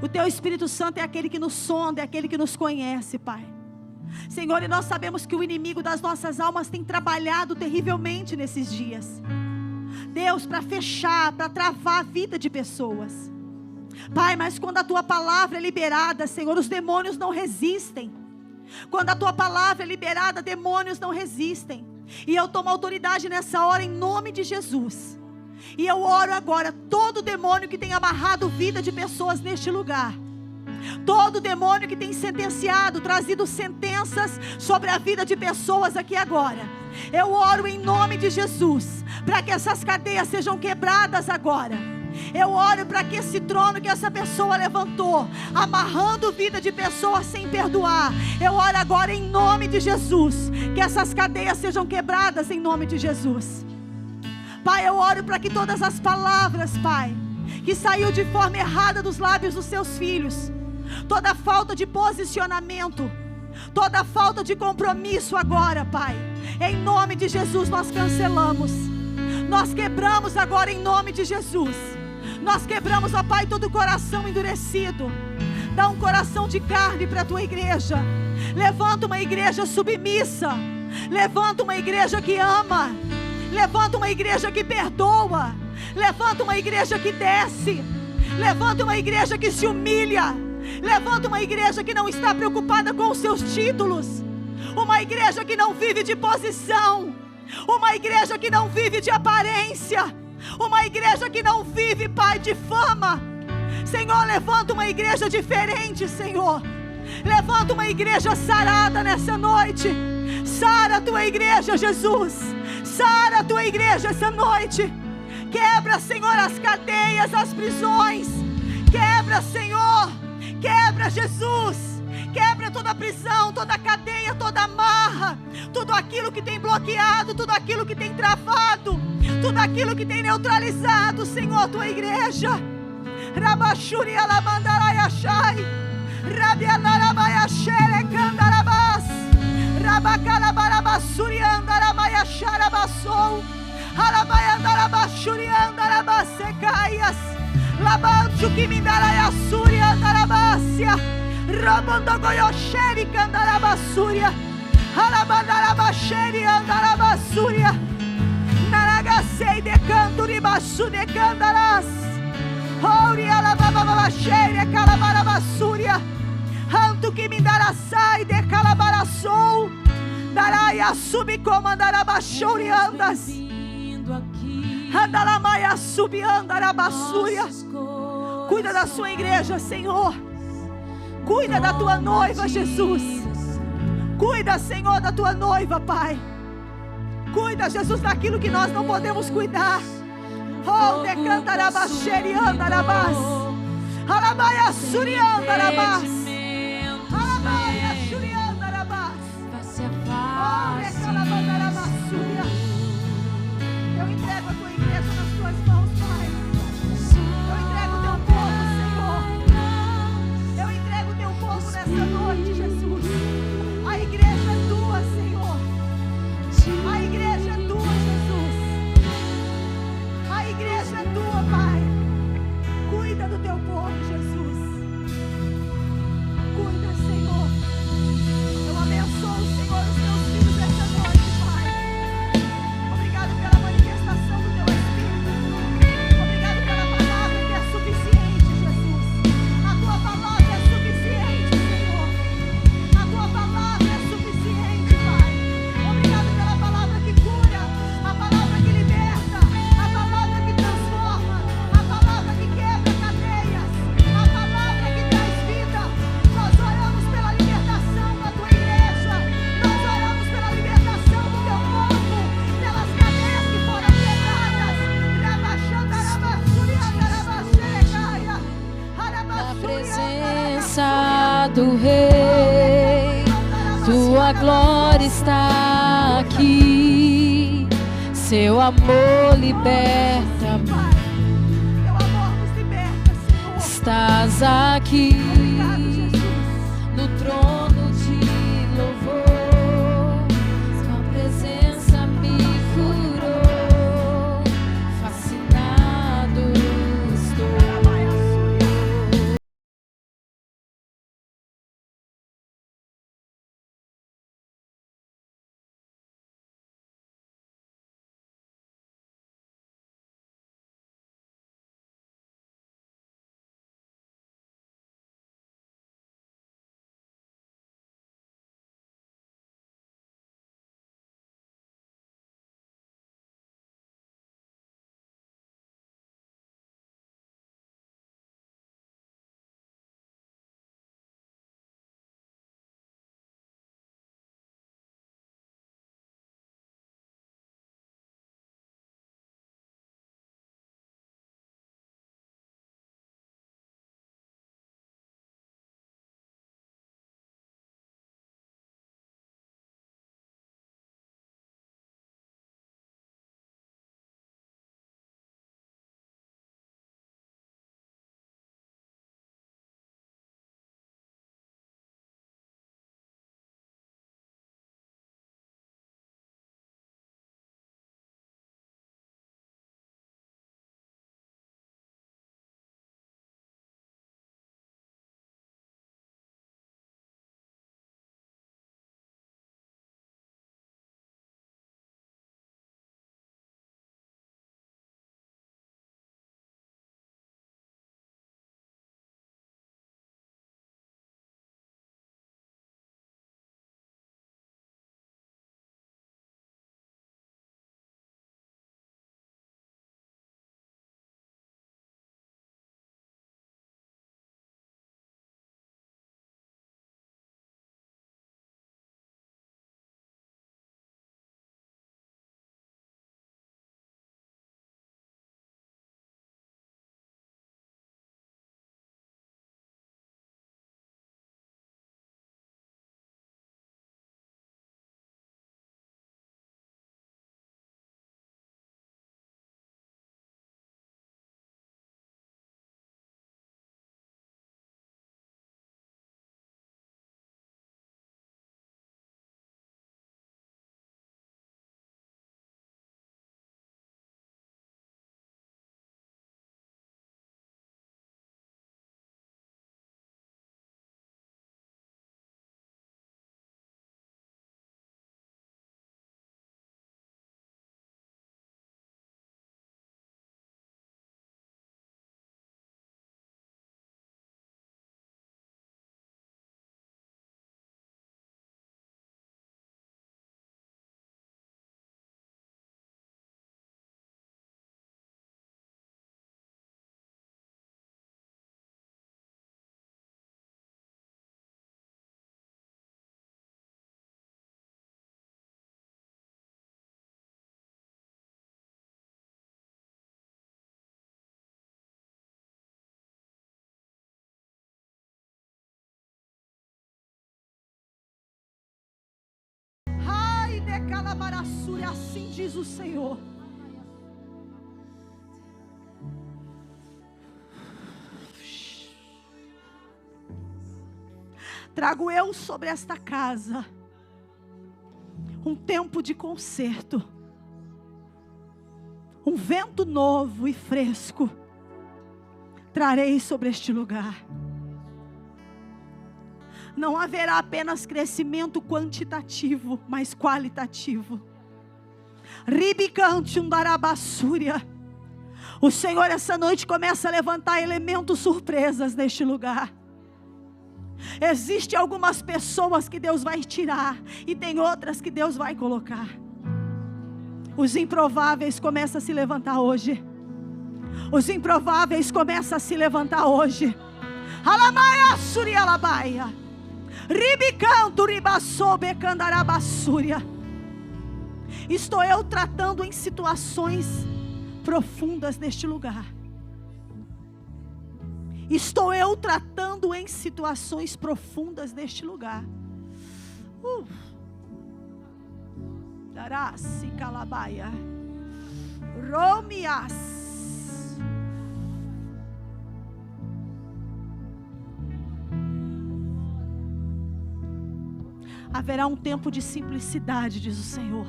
O Teu Espírito Santo é aquele que nos sonda, é aquele que nos conhece, Pai. Senhor, e nós sabemos que o inimigo das nossas almas tem trabalhado terrivelmente nesses dias. Deus, para fechar, para travar a vida de pessoas. Pai, mas quando a Tua palavra é liberada, Senhor, os demônios não resistem. Quando a Tua palavra é liberada, demônios não resistem. E eu tomo autoridade nessa hora em nome de Jesus. E eu oro agora, todo demônio que tem amarrado a vida de pessoas neste lugar, todo demônio que tem sentenciado, trazido sentenças sobre a vida de pessoas aqui agora, eu oro em nome de Jesus, para que essas cadeias sejam quebradas agora. Eu oro para que esse trono que essa pessoa levantou, amarrando vida de pessoas sem perdoar, eu oro agora em nome de Jesus, que essas cadeias sejam quebradas em nome de Jesus. Pai, eu oro para que todas as palavras, Pai, que saiu de forma errada dos lábios dos seus filhos, toda falta de posicionamento, toda falta de compromisso agora, Pai, em nome de Jesus nós cancelamos, nós quebramos agora em nome de Jesus. Nós quebramos, ó Pai, todo coração endurecido. Dá um coração de carne para a Tua igreja. Levanta uma igreja submissa. Levanta uma igreja que ama. Levanta uma igreja que perdoa. Levanta uma igreja que desce. Levanta uma igreja que se humilha. Levanta uma igreja que não está preocupada com os seus títulos. Uma igreja que não vive de posição. Uma igreja que não vive de aparência. Uma igreja que não vive, Pai, de fama. Senhor, levanta uma igreja diferente, Senhor. Levanta uma igreja sarada nessa noite. Sara a Tua igreja, Jesus. Sara a Tua igreja essa noite. Quebra, Senhor, as cadeias, as prisões. Quebra, Senhor. Quebra, Jesus. Quebra toda prisão, toda cadeia, toda amarra. Tudo aquilo que tem bloqueado, tudo aquilo que tem travado, tudo aquilo que tem neutralizado, Senhor, Tua igreja. Rabashuri alamandarayashai, Rabianaramayashere kandarabas, Rabakalabarabasuri andaramayasharabassou, Alabayandarabashuri andarabasekaias, Labanchu kimindarayasuri andarabassia, Rabandogoyosheri kandarabassuria, Alabandarabasheri andarabassuria, Naragasei de canturibasu de candaras, Ouri alabababashere calabarabassúria, Hantu que me darasai de calabarassou, Daraia subcomandarabashouri andas, Andalamaia subiandarabassúria. Cuida da Sua igreja, Senhor. Cuida da Tua noiva, Jesus. Cuida, Senhor, da Tua noiva, Pai. Cuida, Jesus, daquilo que nós não podemos cuidar. Oh, decantarabasheri andarabas, Alabaia suriandarabas, Alabaia suriandarabas, oh, decalabandarabassuria. Eu entrego a Tua igreja nas Tuas nessa noite, Jesus. A igreja é tua, Senhor. A igreja é tua, Jesus. A igreja é tua, Pai. Cuida do teu povo, Jesus. Cuida, Senhor. Eu abençoo, Senhor, os teus filhos esta noite, Pai. Obrigado pela manifestação do teu Espírito. Obrigado pela palavra que é suficiente, Jesus. A tua palavra é suficiente, Senhor. A tua palavra é suficiente, Pai. Obrigado pela palavra que cura, a palavra que liberta, a palavra que transforma, a palavra que quebra cadeias, a palavra que traz vida. Nós oramos pela libertação da tua igreja. Nós oramos pela libertação do teu povo, pelas cadeias que foram quebradas. Na presença do Rei, tua glória está aqui. Seu amor liberta-me. Teu amor nos liberta, Senhor. Estás aqui Obrigado, Jesus. no trono de louvor. Tua presença me curou. Fascinado estou. Assim diz o Senhor. trago eu sobre esta casa um tempo de conserto, um vento novo e fresco trarei sobre este lugar. Não haverá apenas crescimento quantitativo, mas qualitativo. Ribicante undarabassúria. O Senhor essa noite começa a levantar elementos surpresas neste lugar. Existem algumas pessoas que Deus vai tirar, e tem outras que Deus vai colocar. Os improváveis começam a se levantar hoje. Os improváveis começam a se levantar hoje. Alamaia surialabaia. Ribicanto ribassobe candarabassúria. Estou eu tratando em situações profundas neste lugar. Estou eu tratando em situações profundas neste lugar. Darasi calabaia. Romias. Haverá um tempo de simplicidade, diz o Senhor.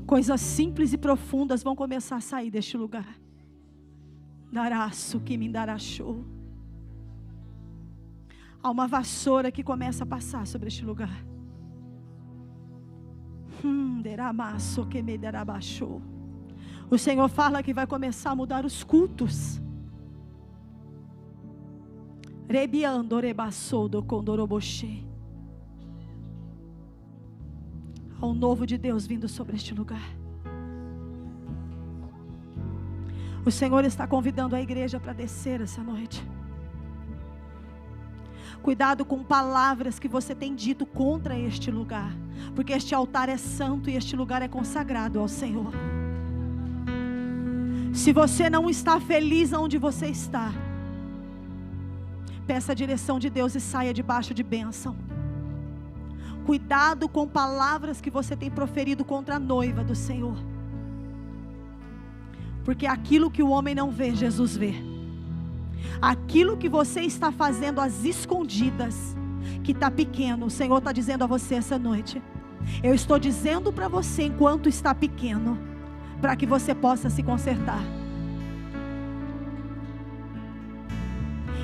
Coisas simples e profundas vão começar a sair deste lugar. Daraço que me darachou. Há uma vassoura que começa a passar sobre este lugar. Deramaço que me darabachou. O Senhor fala que vai começar a mudar os cultos. Rebiando rebaçou do condorobochê. Há um novo de Deus vindo sobre este lugar. O Senhor está convidando a igreja para descer essa noite. Cuidado com palavras que você tem dito contra este lugar, porque este altar é santo e este lugar é consagrado ao Senhor. Se você não está feliz onde você está, peça a direção de Deus e saia debaixo de bênção. Cuidado com palavras que você tem proferido contra a noiva do Senhor, porque aquilo que o homem não vê, Jesus vê. Aquilo que você está fazendo às escondidas, que está pequeno, o Senhor está dizendo a você essa noite: eu estou dizendo para você enquanto está pequeno, para que você possa se consertar.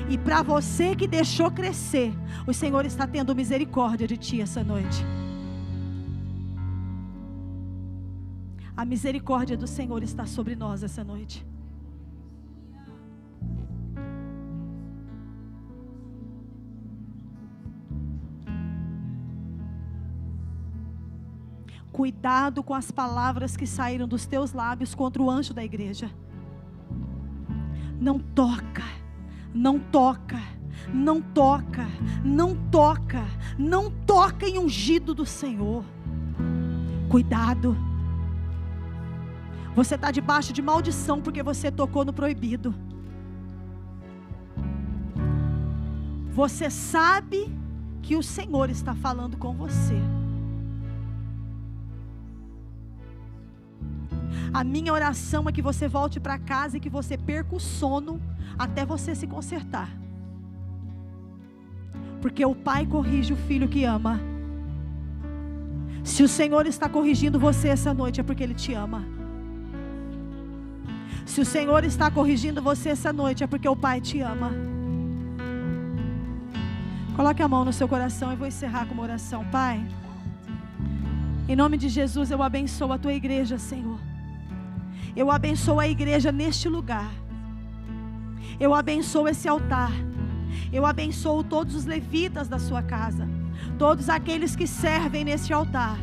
E para você que deixou crescer, o Senhor está tendo misericórdia de ti essa noite. A misericórdia do Senhor está sobre nós essa noite. Cuidado com as palavras que saíram dos teus lábios contra o anjo da igreja. Não toca, não toca, não toca, não toca, não toca em ungido do Senhor. Cuidado. Você está debaixo de maldição porque você tocou no proibido. Você sabe que o Senhor está falando com você. A minha oração é que você volte para casa e que você perca o sono até você se consertar. Porque o pai corrige o filho que ama. Se o Senhor está corrigindo você essa noite, é porque Ele te ama. Se o Senhor está corrigindo você essa noite, é porque o Pai te ama. Coloque a mão no seu coração e vou encerrar com uma oração. Pai, em nome de Jesus, eu abençoo a Tua igreja, Senhor. Eu abençoo a igreja neste lugar. Eu abençoo esse altar. Eu abençoo todos os levitas da sua casa, todos aqueles que servem nesse altar.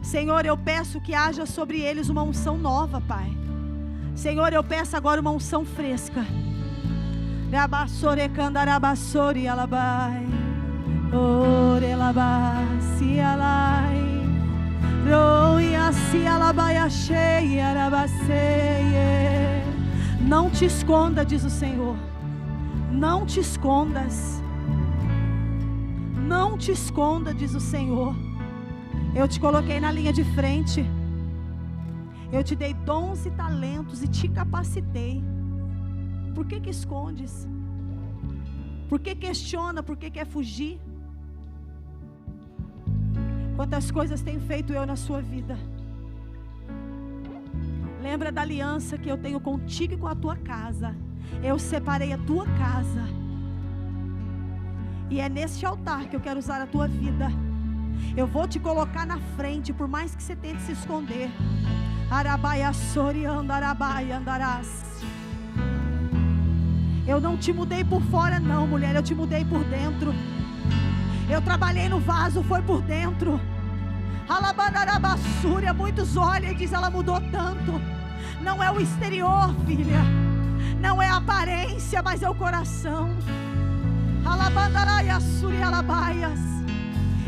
Senhor, eu peço que haja sobre eles uma unção nova, Pai. Senhor, eu peço agora uma unção fresca. Não te esconda, diz o Senhor. Não te escondas. Não te esconda, diz o Senhor. Eu te coloquei na linha de frente. Eu te dei dons e talentos e te capacitei. Por que escondes? Porque questiona, porque quer fugir. Quantas coisas tenho feito eu na sua vida? Lembra da aliança que eu tenho contigo e com a tua casa. Eu separei a tua casa. E é nesse altar que eu quero usar a tua vida. Eu vou te colocar na frente, por mais que você tente se esconder. Arabaia sorianda, arabaia andarás. Eu não te mudei por fora não, mulher, eu te mudei por dentro. Eu trabalhei no vaso, foi por dentro. Alabanarabassúria, muitos olham e dizem, ela mudou tanto. Não é o exterior, filha. Não é a aparência, mas é o coração. Alabandaraiassúria, alabaias.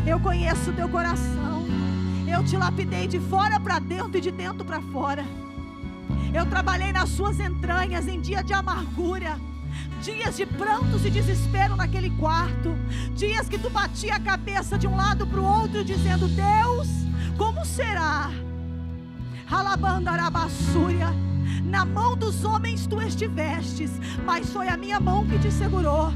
Eu conheço o teu coração. Eu te lapidei de fora para dentro e de dentro para fora. Eu trabalhei nas suas entranhas em dia de amargura, dias de prantos e desespero naquele quarto, dias que tu batia a cabeça de um lado para o outro dizendo, Deus, como será? Alabandarabasúria, na mão dos homens tu estivestes, mas foi a minha mão que te segurou.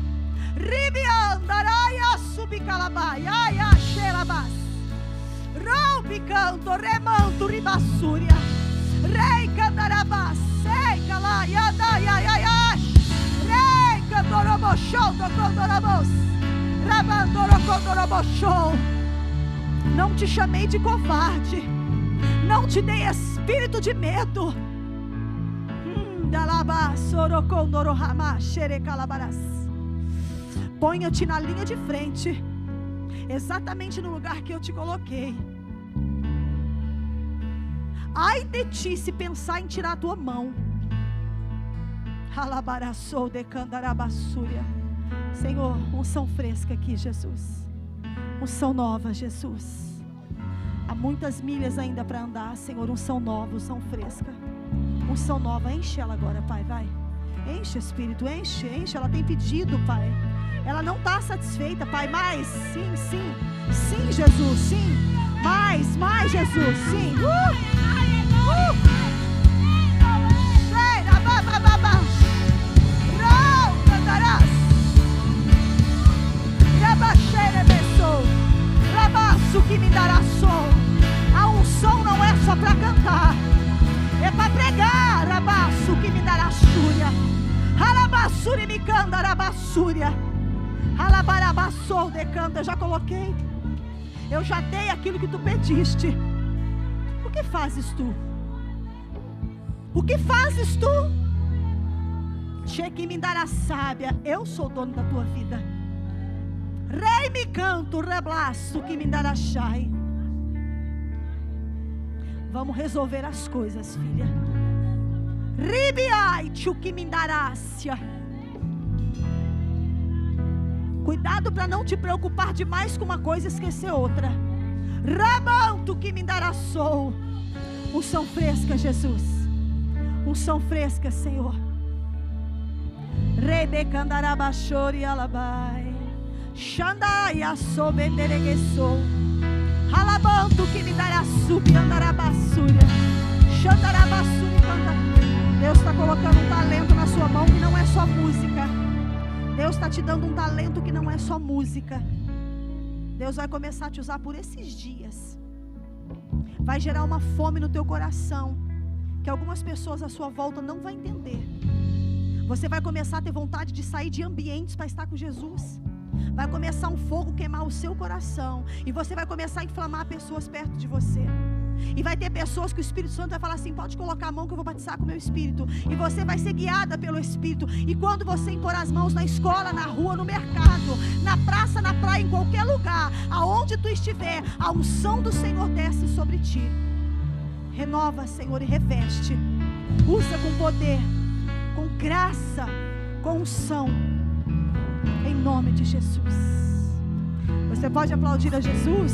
Ribiandaraia subicalabaia, ai xerabas, rompicanto, remanto, ribassúria, rei candarabas, sei calaia, daiaiaiash, rei candorobochou, docondorabos, rabandorocondorobochou. Não te chamei de covarde, não te dei espírito de medo. Ponha-te na linha de frente, exatamente no lugar que eu te coloquei. Ai de ti se pensar em tirar a tua mão. Alabaraçou de candarabassúria. Senhor, unção fresca aqui, Jesus. Unção nova, Jesus. Há muitas milhas ainda para andar, Senhor. Unção nova, unção fresca. Unção nova, enche ela agora, Pai, vai. Enche, Espírito, enche, enche. Ela tem pedido, Pai. Ela não está satisfeita, Pai. Mais, sim, sim. Sim, Jesus, sim. Mais, Jesus, sim. Que me dará som. A unção não é só para cantar, é para pregar. Rabaço que me dará súria. Alabassúria me canta, arabassúria. Alabarabassou decanta. Eu já coloquei, eu já dei aquilo que tu pediste. O que fazes tu? O que fazes tu? Cheque me dará sábia. Eu sou dono da tua vida. Rei me canto, reblaço que me dará chai. Vamos resolver as coisas, filha. Ribiai, tio que me darácia. Cuidado para não te preocupar demais com uma coisa e esquecer outra. Rabanto que me dará sou. Unção fresca, Jesus. Unção fresca, Senhor. Rebecandarabachori alabai. Xandaia sobendereguesou. Alabanto que me dará subi andarabassúria. Xandarabassúria. Deus está colocando um talento na sua mão que não é só música. Deus está te dando um talento que não é só música. Deus vai começar a te usar por esses dias. Vai gerar uma fome no teu coração que algumas pessoas à sua volta não vão entender. Você vai começar a ter vontade de sair de ambientes para estar com Jesus. Vai começar um fogo queimar o seu coração. E você vai começar a inflamar pessoas perto de você. E vai ter pessoas que o Espírito Santo vai falar assim: pode colocar a mão que eu vou batizar com o meu Espírito. E você vai ser guiada pelo Espírito. E quando você impor as mãos na escola, na rua, no mercado, na praça, na praia, em qualquer lugar, aonde tu estiver, a unção do Senhor desce sobre ti. Renova, Senhor, e reveste. Usa com poder, com graça, com unção. Em nome de Jesus. Você pode aplaudir a Jesus?